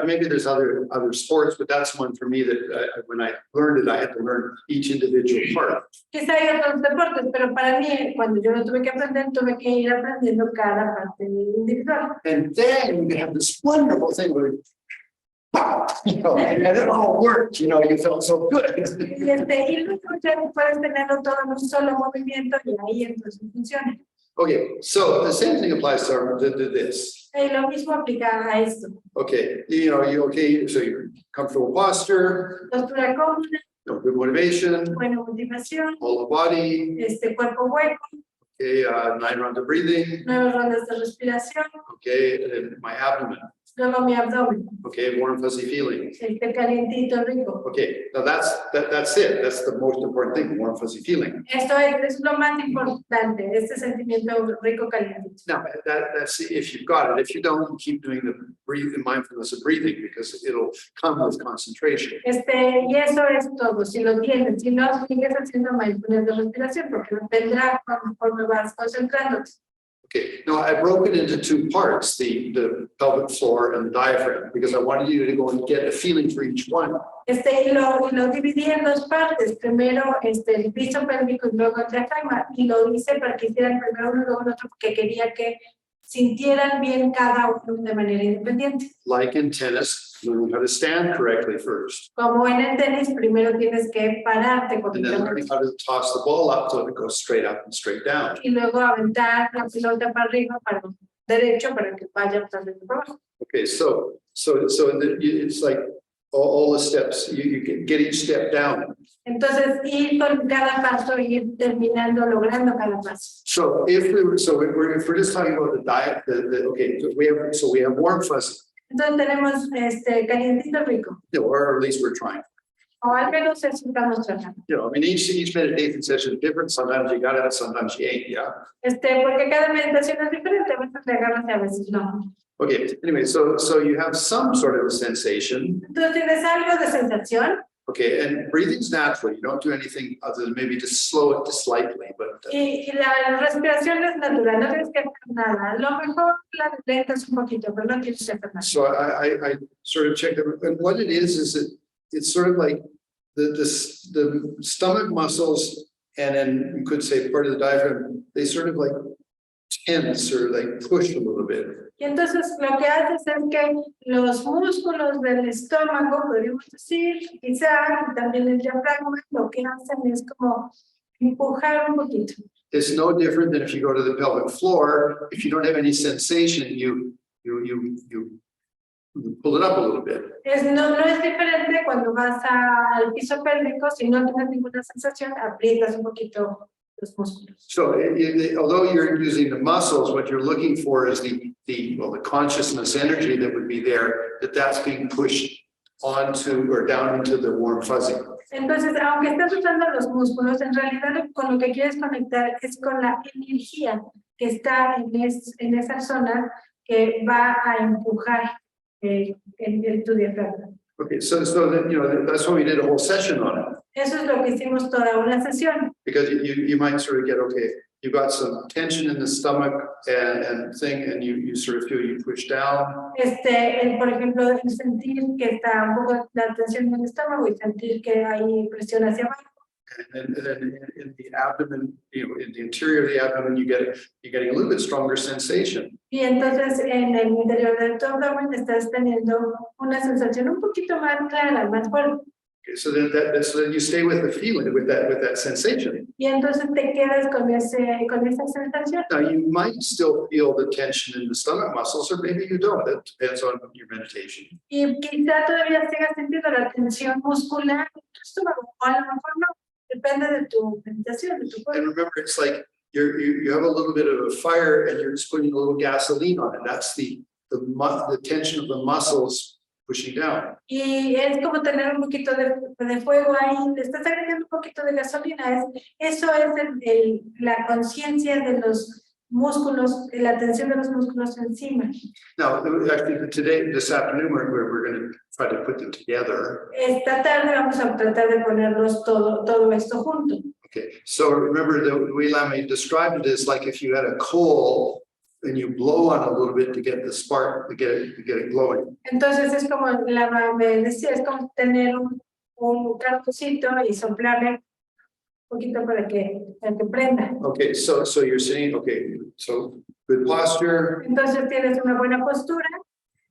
Maybe there's other sports, but that's one for me that when I learned it, I had to learn each individual part. Quizá hay otros deportes, pero para mí, cuando yo lo tuve que aprender, tuve que ir aprendiendo cada parte individual. And then you have this wonderful thing where and it all worked, you felt so good. Y luego ya puedes tenerlo todo en un solo movimiento y ahí entonces funciona. Okay, so the same thing applies to this. Lo mismo aplica a esto. Okay, so you're comfortable posture, Postura cómoda, good motivation, buena motivación, whole body, cuerpo hueco, okay, 9 rounds of breathing, 9 rondas de respiración, okay, and my abdomen, luego mi abdomen, okay, warm fuzzy feeling. Calientito, rico. Okay, now that's it. That's the most important thing, warm fuzzy feeling. Esto es lo más importante, este sentimiento rico calientito. Now that's if you've got it. If you don't, keep doing the mindfulness of breathing because it'll come with concentration. Y eso es todo. Si lo tienes, si no, sigues haciendo mindfulness de respiración porque vendrá conforme vas concentrándote. Okay, now I broke it into 2 parts, the pelvic floor and the diaphragm, because I wanted you to go and get a feeling for each one. Lo dividí en 2 partes. Primero el piso pélvico y luego el diafragma. Y lo hice para que hicieran primero uno y luego el otro porque quería que sintieran bien cada uno de manera independiente. Like in tennis, learning how to stand correctly first. Como en el tenis, primero tienes que pararte And then learning correctamente. how to toss the ball up so it goes straight up and straight down. Y luego aventar la pelota para arriba, para derecho, para que vaya para arriba y para abajo. Okay, so it's like all the steps. You get each step down. Entonces, ir con cada paso, ir terminando, logrando cada paso. So if we're just talking about the diet, okay, so we have warm fuzzy, Entonces tenemos calientito rico, or at least we're trying. o al menos eso estamos tratando. Each meditation session is different. Sometimes you got it, sometimes you ain't. Yeah. Porque cada meditación es diferente, a veces le agarras y a veces no. Okay. Anyway, so you have some sort of a sensation. Entonces tienes algo de sensación. Okay, and breathing's natural. You don't do anything other than maybe just slow it just slightly, but. Y la respiración es natural, no tienes que hacer nada. A lo mejor la lentas un poquito, pero no tienes que hacer nada. So I sort of checked it, and what it is that it's sort of like the stomach muscles, and then you could say part of the diaphragm, they sort of like tense or like push a little bit. Y entonces lo que haces es que los músculos del estómago, podríamos decir, quizá también el diafragma, lo que hacen es como empujar un poquito. It's no different than if you go to the pelvic floor. If you don't have any sensation, you pull it up a little bit. No es diferente cuando vas al piso pélvico, si no tienes ninguna sensación, aprietas un poquito los músculos. So although you're using the muscles, what you're looking for is the consciousness energy that would be there, that's being pushed onto or down into the warm fuzzy. Entonces, aunque estés usando los músculos, en realidad con lo que quieres conectar es con la energía que está en esa zona que va a empujar tu diafragma. Okay, so that, you know, that's why we did a whole session on it. Eso es lo que hicimos toda una sesión. Because you might sort of get, okay, you've got some tension in the stomach and thing, and you sort of feel you push down. Por ejemplo, el sentir que está un poco la tensión en el estómago y sentir que hay presión hacia abajo. And then in the abdomen, you know, in the interior of the abdomen, you're getting a little bit stronger sensation. Y entonces en el interior del tu abdomen estás teniendo una sensación un poquito más clara, más fuerte. Okay, so then you stay with the feeling, with that sensation. Y entonces te quedas con esa sensación. Now you might still feel the tension in the stomach muscles, or maybe you don't. It depends on your meditation. Y quizá todavía sigas sintiendo la tensión muscular en tu estómago, o a lo mejor no. Depende de tu meditación, de tu And cuerpo. remember, it's like you have a little bit of a fire, and you're just putting a little gasoline on it. That's the tension of the muscles pushing down. Y es como tener un poquito de fuego ahí, le estás agregando un poquito de gasolina. Eso es la conciencia de los músculos, la tensión de los músculos encima. Now, actually, this afternoon, we're going to try to put them together. Esta tarde vamos a tratar de ponerlos todo esto junto. Okay, so remember the way Lamy described it is like if you had a coal and you blow on a little bit to get the spark, to get it glowing. Entonces es como me decía, es como tener un cartuchito y soplarle un poquito para que prenda. Okay, so you're sitting, okay, so good posture, Entonces tienes una buena postura,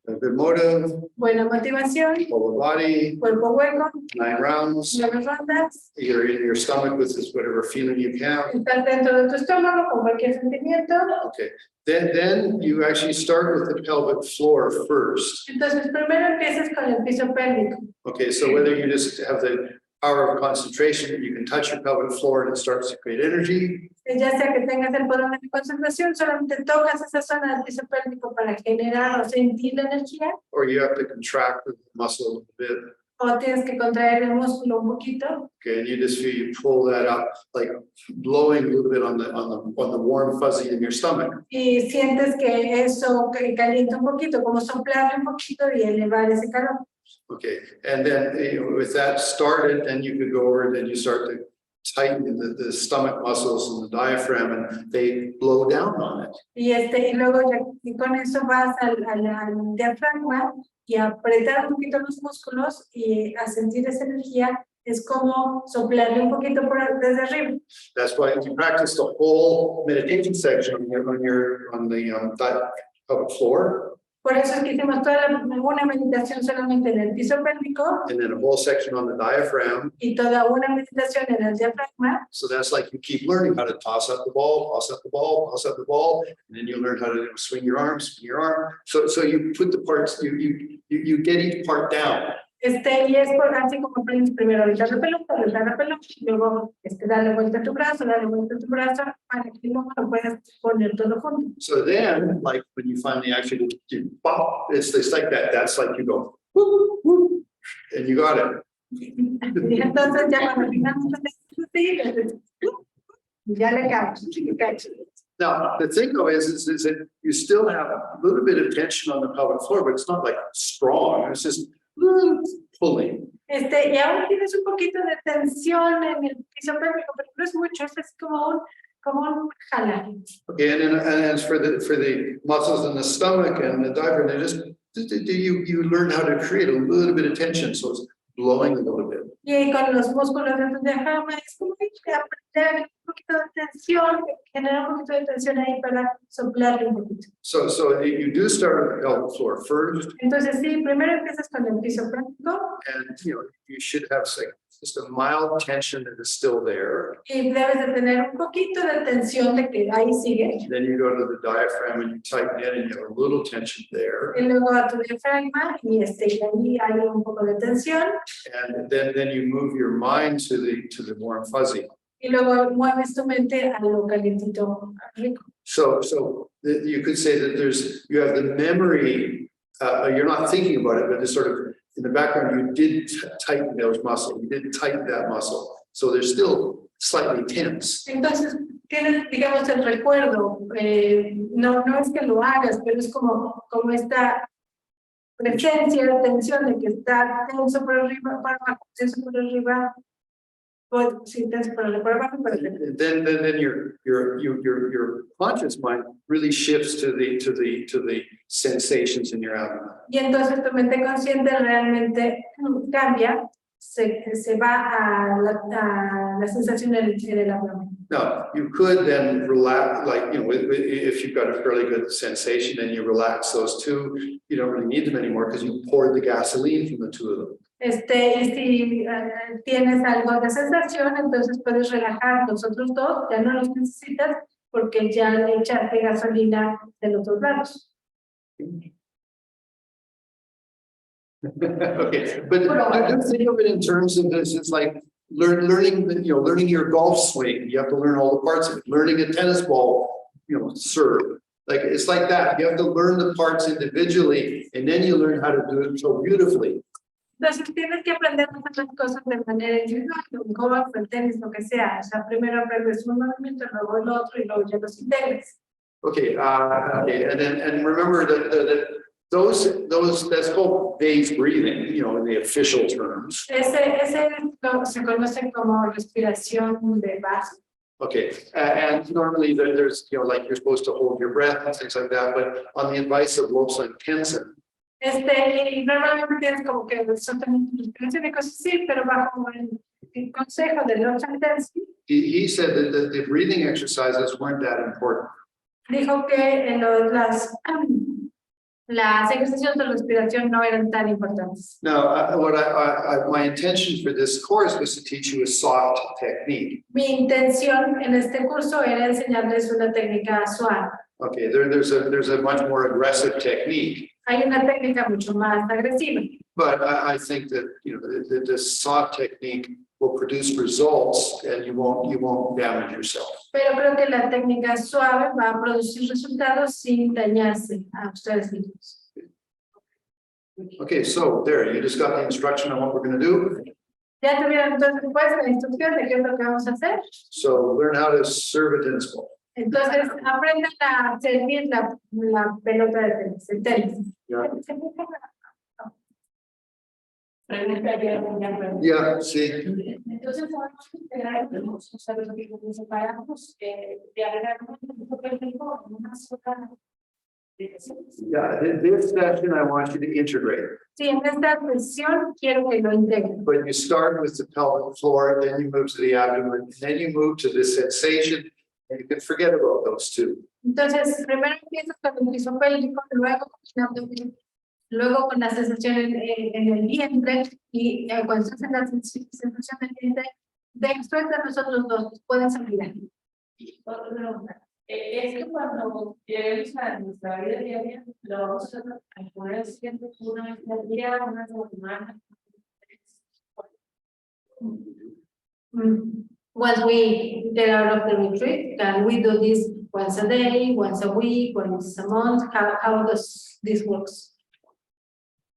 a good motive, buena motivación, full body, cuerpo hueco, 9 rounds, 9 rondas, you're in your stomach with this whatever feeling you have. estás dentro de tu estómago con cualquier sentimiento. Okay, then you actually start with the pelvic floor first. Entonces primero empiezas con el piso pélvico. Okay, so whether you just have the power of concentration, you can touch your pelvic floor and it starts to create energy. Ya sea que tengas el poder de concentración, solamente tocas esa zona del piso pélvico para generar o sentir la energía, Or you have to contract the muscle a little bit. o tienes que contraer el músculo un poquito. Okay, and you just feel you pull that up, like blowing a little bit on the warm fuzzy in your stomach. Y sientes que eso calienta un poquito, como soplarle un poquito y elevar ese calor. Okay, and then with that started, then you could go over and then you start to tighten the stomach muscles and the diaphragm, and they blow down on it. Y luego y con eso vas al diafragma y a apretar un poquito los músculos y a sentir esa energía. Es como soplarle un poquito desde arriba. That's why you practice the whole meditation section on the pelvic floor. Por eso es que hicimos una meditación solamente en el piso pélvico And then a whole section on the diaphragm. y toda una meditación en el diafragma. So that's like you keep learning how to toss up the ball, toss up the ball, toss up the ball, and then you learn how to swing your arm, swing your arm. So you put the parts, you get each part down. Y es así como aprendes primero ahorita la pelota, y luego dale vuelta a tu brazo, para que luego lo puedas poner todo junto. So then, like when you finally actually do pop, it's like that. That's like you go, whoop, whoop, and you got it. Y entonces ya cuando finalmente ya le cacho. Now, the thing though is that you still have a little bit of tension on the pelvic floor, but it's not like strong. It's just pulling. Y aún tienes un poquito de tensión en el piso pélvico, pero no es mucho, es como un jalar. Okay, and as for the muscles in the stomach and the diaphragm, you learn how to create a little bit of tension, so it's blowing a little bit. Y con los músculos de tu diafragma es como aprender un poquito de tensión, generar un poquito de tensión ahí para soplarle un poquito. So you do start on the pelvic floor first. Entonces sí, primero empiezas con el piso pélvico. And you should have just a mild tension that is still there. Y debes de tener un poquito de tensión de que ahí sigue. Then you go to the diaphragm and you tighten it and you have a little tension there. Y luego a tu diafragma y ahí hay un poco de tensión. And then you move your mind to the warm fuzzy. Y luego mueves tu mente a lo calientito rico. So you could say that you have the memory. You're not thinking about it, but it's sort of in the background, you did tighten those muscles, you did tighten that muscle. So they're still slightly tense. Entonces, tienes, digamos, el recuerdo, no es que lo hagas, pero es como esta presencia, tensión de que está tenso por arriba, para abajo, tenso por arriba, pues sí, tenso por arriba, para abajo, para arriba. Then your conscious mind really shifts to the sensations in your abdomen. Y entonces tu mente consciente realmente cambia, se va a la sensación en el abdomen. Now, you could then relax, like, if you've got a fairly good sensation and you relax those two, you don't really need them anymore because you poured the gasoline from the two of them. Y si tienes algo de sensación, entonces puedes relajar los otros dos, ya no los necesitas porque ya le echaste gasolina de los dos lados. Okay, but don't think of it in terms of this. It's like learning your golf swing. You have to learn all the parts of it. Learning a tennis ball, serve. Like it's like that. You have to learn the parts individually, and then you learn how to do it so beautifully. Entonces tienes que aprender a hacer las cosas de manera individual, el golf, el tenis, lo que sea. O sea, primero aprendes un movimiento, luego el otro y luego ya los integras. Okay, and remember that that's called phase breathing, in the official terms. Ese se conoce como respiración de base. Okay, and normally there's, like you're supposed to hold your breath and things like that, but on the advice of Lobsang Tenzin, Y normalmente tienes como que solamente respiración y cosas así, pero bajo el consejo de los Tenzin, he said that the breathing exercises weren't that important. dijo que las ejercicios de respiración no eran tan importantes. Now, my intention for this course was to teach you a soft technique. Mi intención en este curso era enseñarles una técnica suave. Okay, there's a much more aggressive technique. Hay una técnica mucho más agresiva. But I think that the soft technique will produce results, and you won't damage yourself. Pero creo que la técnica suave va a producir resultados sin dañarse a ustedes mismos. Okay, so there, you just got the instruction on what we're going to do. Ya tuvieron entonces pues la instrucción de qué es lo que vamos a hacer. So learn how to serve a tennis ball. Entonces aprendan a servir la pelota de tenis, el tenis. Yeah. Yeah, see. Entonces vamos a integrar los que separamos de agregar una sola. Yeah, this session I want you to integrate. Sí, en esta sesión quiero que lo integren. But you start with the pelvic floor, then you move to the abdomen, and then you move to the sensation, and you can forget about those two. Entonces, primero empiezas con el piso pélvico, luego con el abdomen, luego con la sensación en el vientre, y cuando se hace la sensación del vientre, después de los otros dos, pueden salir. Es que cuando lleguemos a nuestra vida diaria, lo vamos a poner haciendo una vez al día, una semana. Once we get out of the retreat, can we do this once a day, once a week, once a month? How does this work?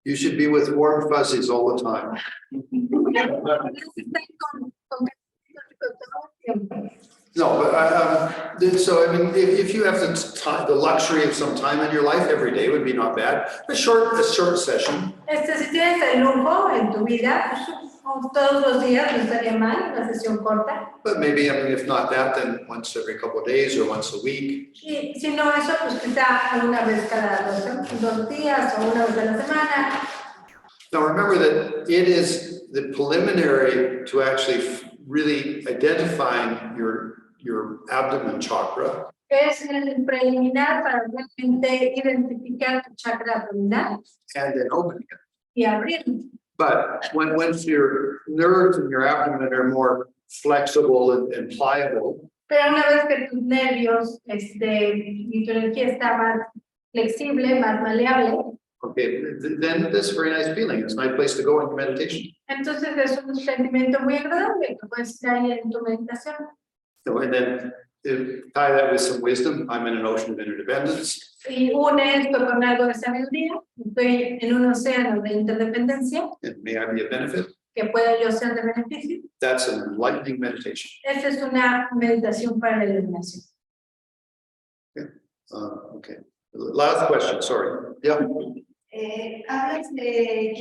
You should be with warm fuzzies all the time. No, but so I mean, if you have the luxury of some time in your life, every day would be not bad. A short session. Si tienes el lujo en tu vida, todos los días no estaría mal, una sesión corta. But maybe, I mean, if not that, then once every couple of days or once a week. Y si no eso, pues quizá una vez cada dos días o una vez a la semana. Now remember that it is the preliminary to actually really identifying your abdomen chakra. Es el preliminar para realmente identificar tu chakra abdominal And then opening it. y abrirlo. But once your nerves in your abdomen are more flexible and pliable, Pero una vez que tus nervios y tu energía está más flexible, más maleable, okay, then this very nice feeling. It's a nice place to go in meditation. entonces es un sentimiento muy agradable que puedes estar ahí en tu meditación. So, and then tie that with some wisdom. I'm in an ocean of interdependence. y une esto con algo de sabiduría, estoy en un océano de interdependencia, and may I be a benefit? que pueda yo ser de beneficio. That's an enlightening meditation. Esta es una meditación para la iluminación. Okay. Last question, sorry. Yeah. Hablas de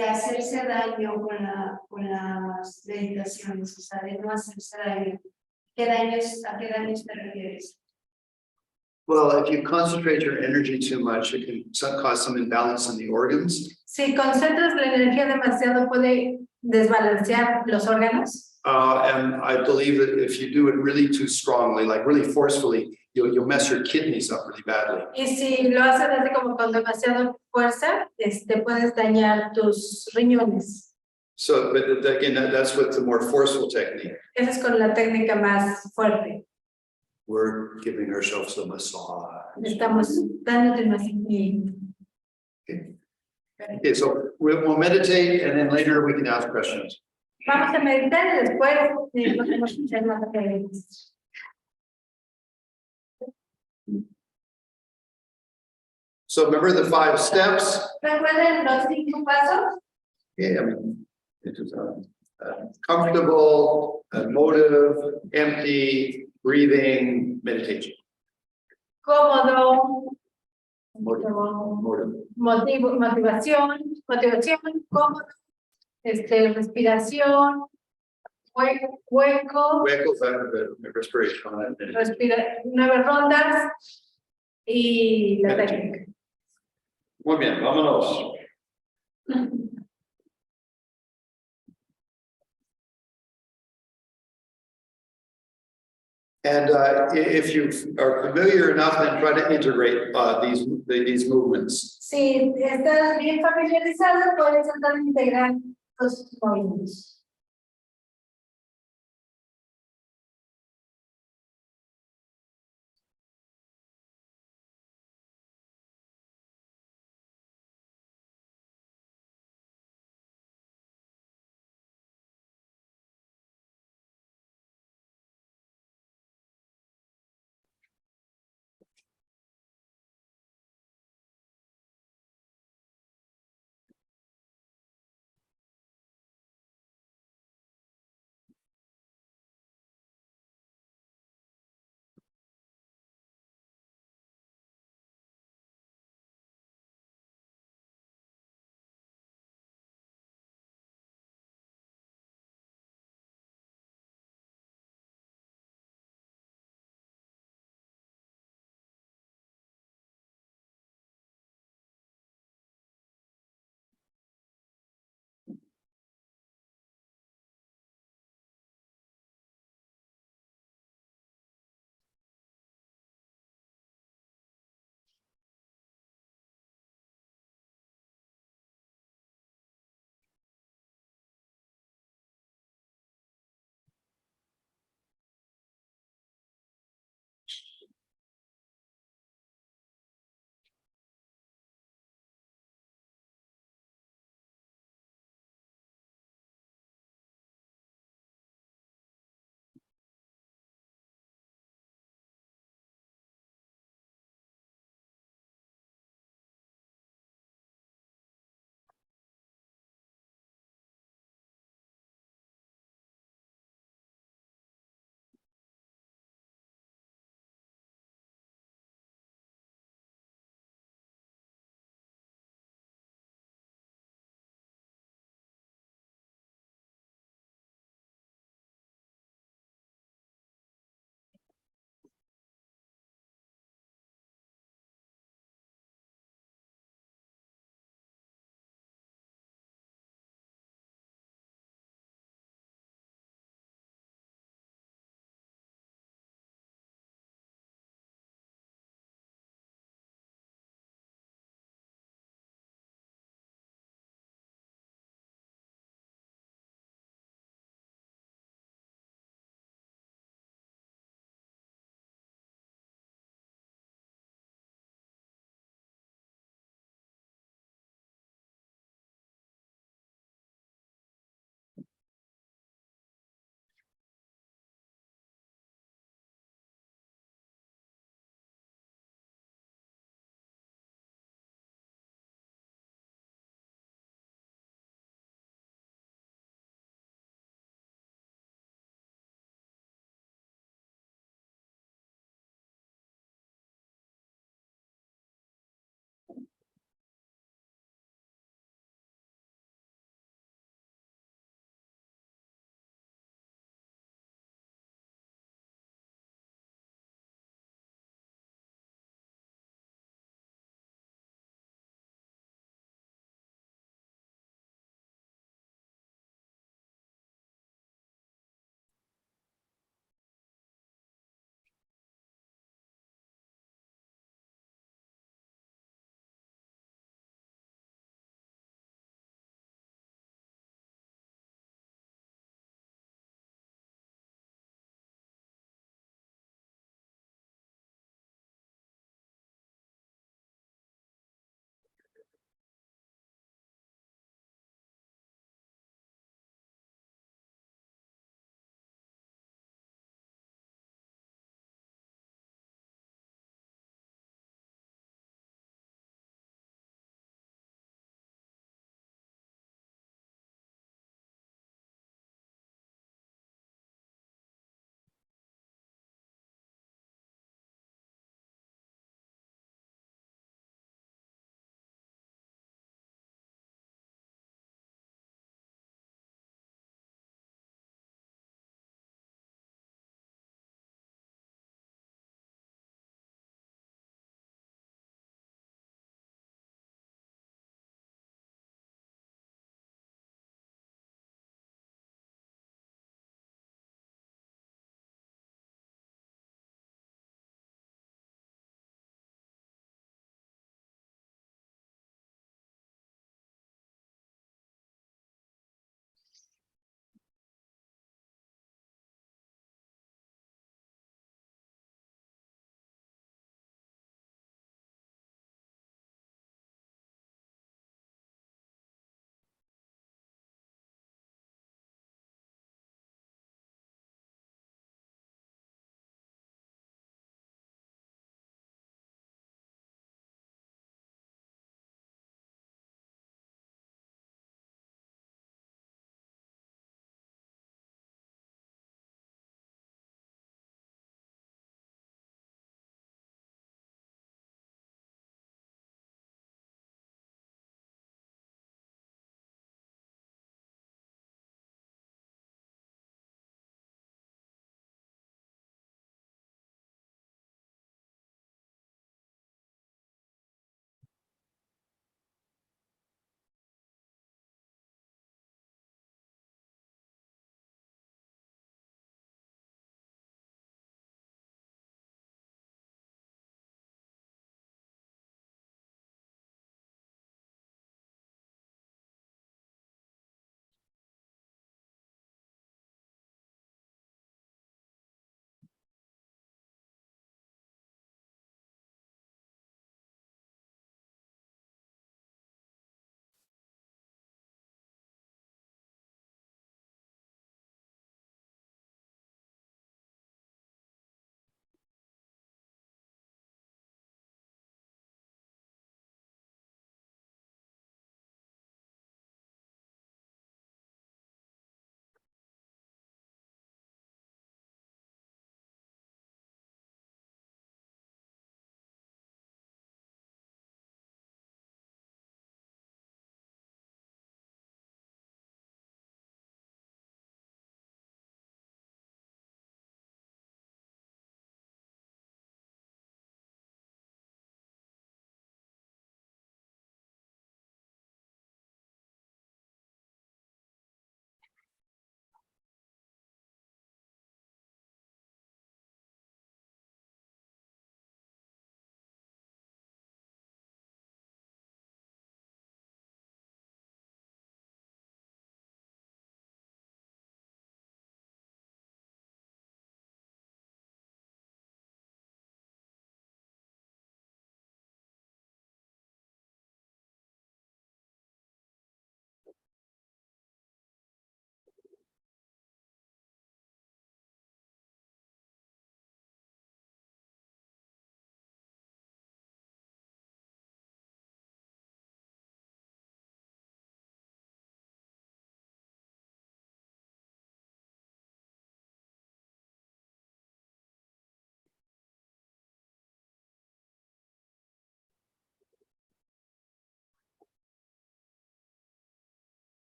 hacerse daño con las meditaciones, o sea, de no hacerse daño. ¿A qué daños te refieres? Well, if you concentrate your energy too much, it can cause some imbalance in the organs. Si concentras la energía demasiado puede desbalancear los órganos. And I believe that if you do it really too strongly, like really forcefully, you'll mess your kidneys up really badly. Y si lo haces así como con demasiada fuerza, puedes dañar tus riñones. So, but again, that's with the more forceful technique. Esa es con la técnica más fuerte. We're giving ourselves a massage. Estamos dándote más bien. Okay, so we'll meditate and then later we can ask questions. Vamos a meditar y después podemos hacer más preguntas. So remember the 5 steps? ¿Recuerden los 5 pasos? Yeah, I mean, it is comfortable, emotive, empty, breathing, meditation. Cómodo, Emotive. motivación, cómodo, respiración, hueco, Hueco, respiration. respira 9 rondas y la técnica. Muy bien, vámonos. And if you are familiar enough, then try to integrate these movements. Si estás bien familiarizado, puedes tratar de integrar los movimientos.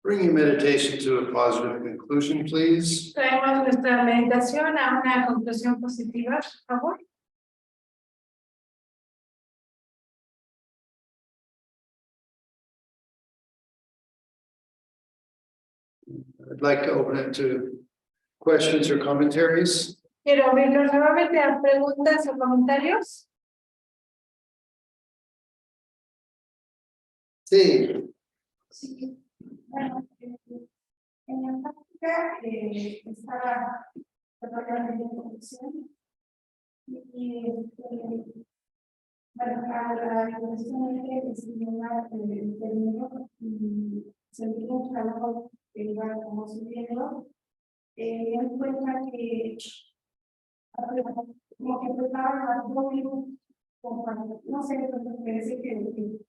Bring your meditation to a positive conclusion, please. Traemos nuestra meditación a una conclusión positiva, por favor. I'd like to open it to questions or commentaries. Quiero abrirnos nuevamente a preguntas o comentarios. Sí. Sí, bueno, en la práctica estaba totalmente en conexión y bueno, a la cuestión de estimular el término y sentir un trabajo que iba como subiendo, me di cuenta que como que empezaba a conmigo, como no sé, me parece que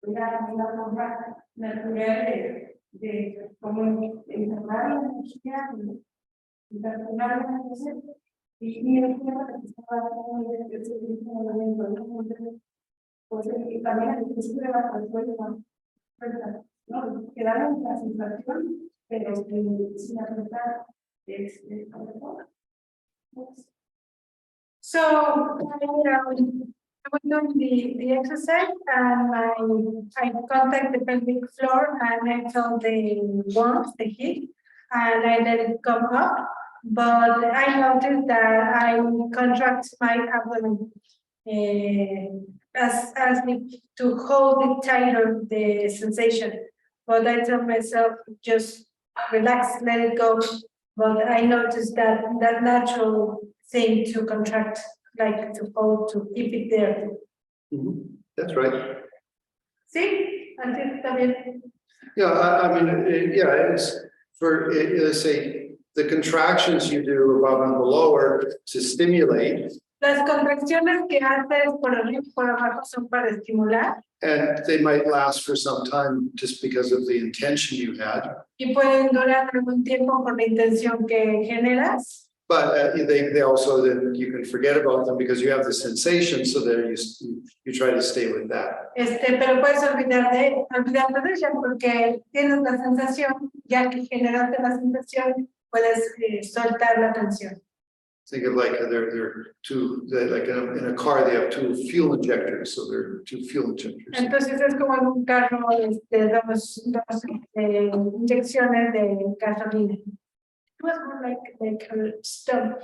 era una forma natural de como encerrar la energía y transformar la energía y me cuenta que estaba como de ese momento, pues y también al principio de la respuesta, no, quedaron la sensación, pero sin apretar So I was doing the exercise and I contact the pelvic floor and I felt the warmth, the heat, and I let it come up. But I noticed that I contract my abdomen as if to hold it tighter, the sensation. But I told myself, just relax, let it go. But I noticed that natural thing to contract, like to hold, to keep it there. That's right. Sí, así está bien. Yeah, I mean, yeah, it's for, let's say, the contractions you do above and below are to stimulate. Las contracciones que haces por arriba y por abajo son para estimular. And they might last for some time just because of the intention you had. Y pueden durar algún tiempo por la intención que generas. But they also, then you can forget about them because you have the sensation, so there you try to stay with that. Pero puedes olvidarte de ella porque tienes la sensación, ya que generaste la sensación, puedes soltar la canción. Think of like they're two, like in a car, they have two fuel injectors, so they're two fuel injectors. Entonces es como en un carro, dos inyecciones de gasolina. It was more like her stomach.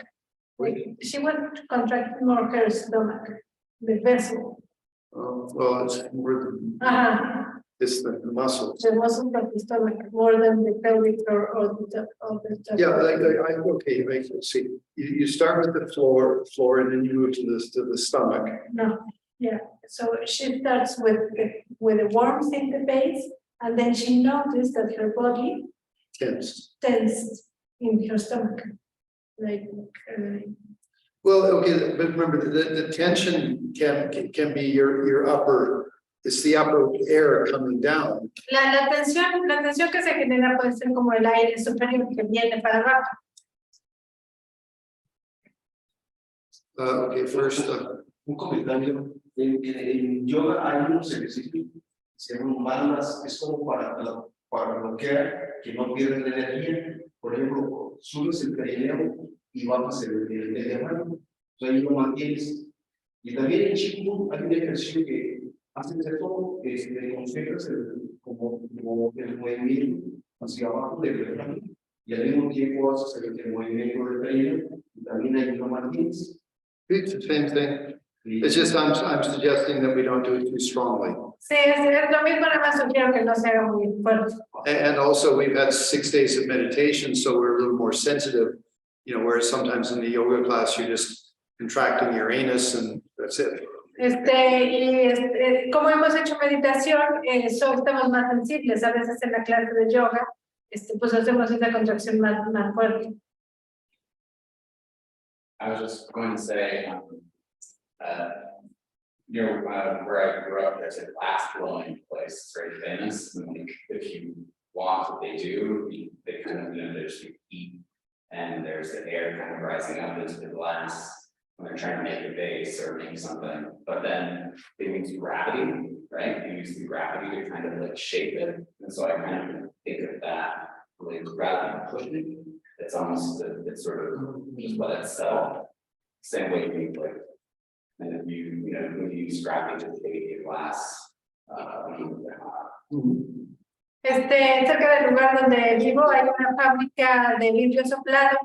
Like she was contracting more her stomach, the vessel. Well, it's more than it's the muscles. The muscle of the stomach more than the pelvic or the stomach. Yeah, okay, let's see. You start with the floor, and then you move to the stomach. No, yeah. So she starts with a warmth in the base, and then she noticed that her body tensed in her stomach, like. Well, okay, but remember the tension can be your upper. It's the upper air coming down. La tensión que se genera puede ser como el aire superior que viene para abajo. Okay, first. Un comentario. En yoga hay unos ejercicios que se llaman bandas, es como para bloquear que no pierdan la energía. Por ejemplo, subes el perineo y bajas el diafragma. Entonces ahí lo mantienes. Y también en Qigong hay un ejercicio que haces esto, concentras como el movimiento hacia abajo del diafragma y al mismo tiempo haces el movimiento del perineo y también ahí lo mantienes. It's the same thing. It's just I'm suggesting that we don't do it too strongly. Sí, es lo mismo, nada más sugiero que no se haga muy fuerte. And also we've had 6 days of meditation, so we're a little more sensitive, whereas sometimes in the yoga class you're just contracting your anus and that's it. Como hemos hecho meditación, estamos más sensibles. A veces en la clase de yoga, pues hacemos esa contracción más fuerte. I was just going to say, where I grew up, there's a glass blowing place, it's very famous. And like, if you watch what they do, they kind of, there's heat and there's the air kind of rising up into the glass when they're trying to make a vase or make something. But then they use gravity, right? They use the gravity to kind of like shape it. And so I kind of think of that really rather than pushing. It's almost it's sort of just let it settle. Same way you like, and if when you use gravity to take a glass, cerca del lugar donde vivo hay una fábrica de vidrio soplado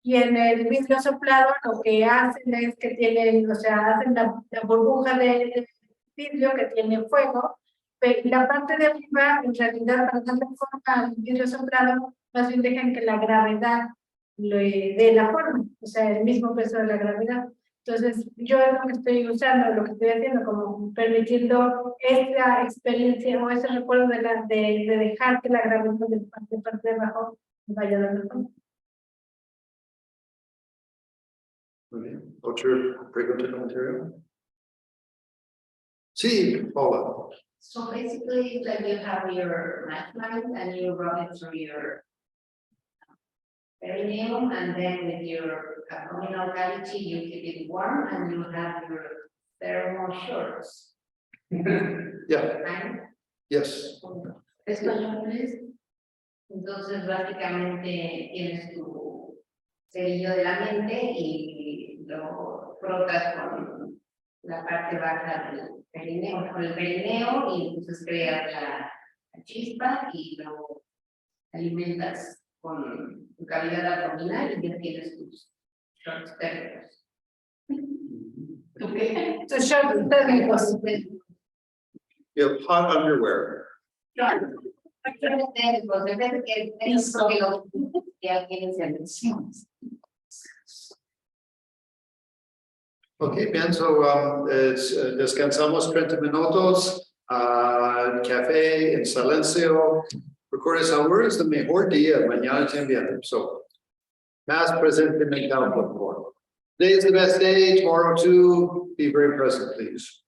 y en el vidrio soplado lo que hacen es que tienen, hacen la burbuja de vidrio que tiene fuego, pero la parte de arriba en realidad para darle forma al vidrio soplado más bien dejan que la gravedad le dé la forma, el mismo peso de la gravedad. Entonces, yo es lo que estoy usando, lo que estoy haciendo, como permitiendo esta experiencia o ese recuerdo de dejar que la gravedad de parte de abajo vaya dando forma. Muy bien. ¿Otro pregunta comentario? Sí, Paula. So basically, like you have your mat line and you run it through your perineum, and then with your abdominal cavity, you keep it warm and you have your thermal shorts. Yeah. Right? Yes. Españoles. Entonces, básicamente tienes tu cerillo de la mente y lo frotas con la parte baja del perineo, con el perineo, y entonces creas la chispa y lo alimentas con tu cavidad abdominal y ya tienes tus shorts térmicos. Tus shorts térmicos. You have hot underwear. Térmicos, en vez de que ya tienes elecciones. Okay, bien, so descansamos 30 minutos, café en silencio. Recuerda, ahora es el mejor día, mañana también. So, más presente mental, por favor. Today is the best day, tomorrow too. Be very present, please.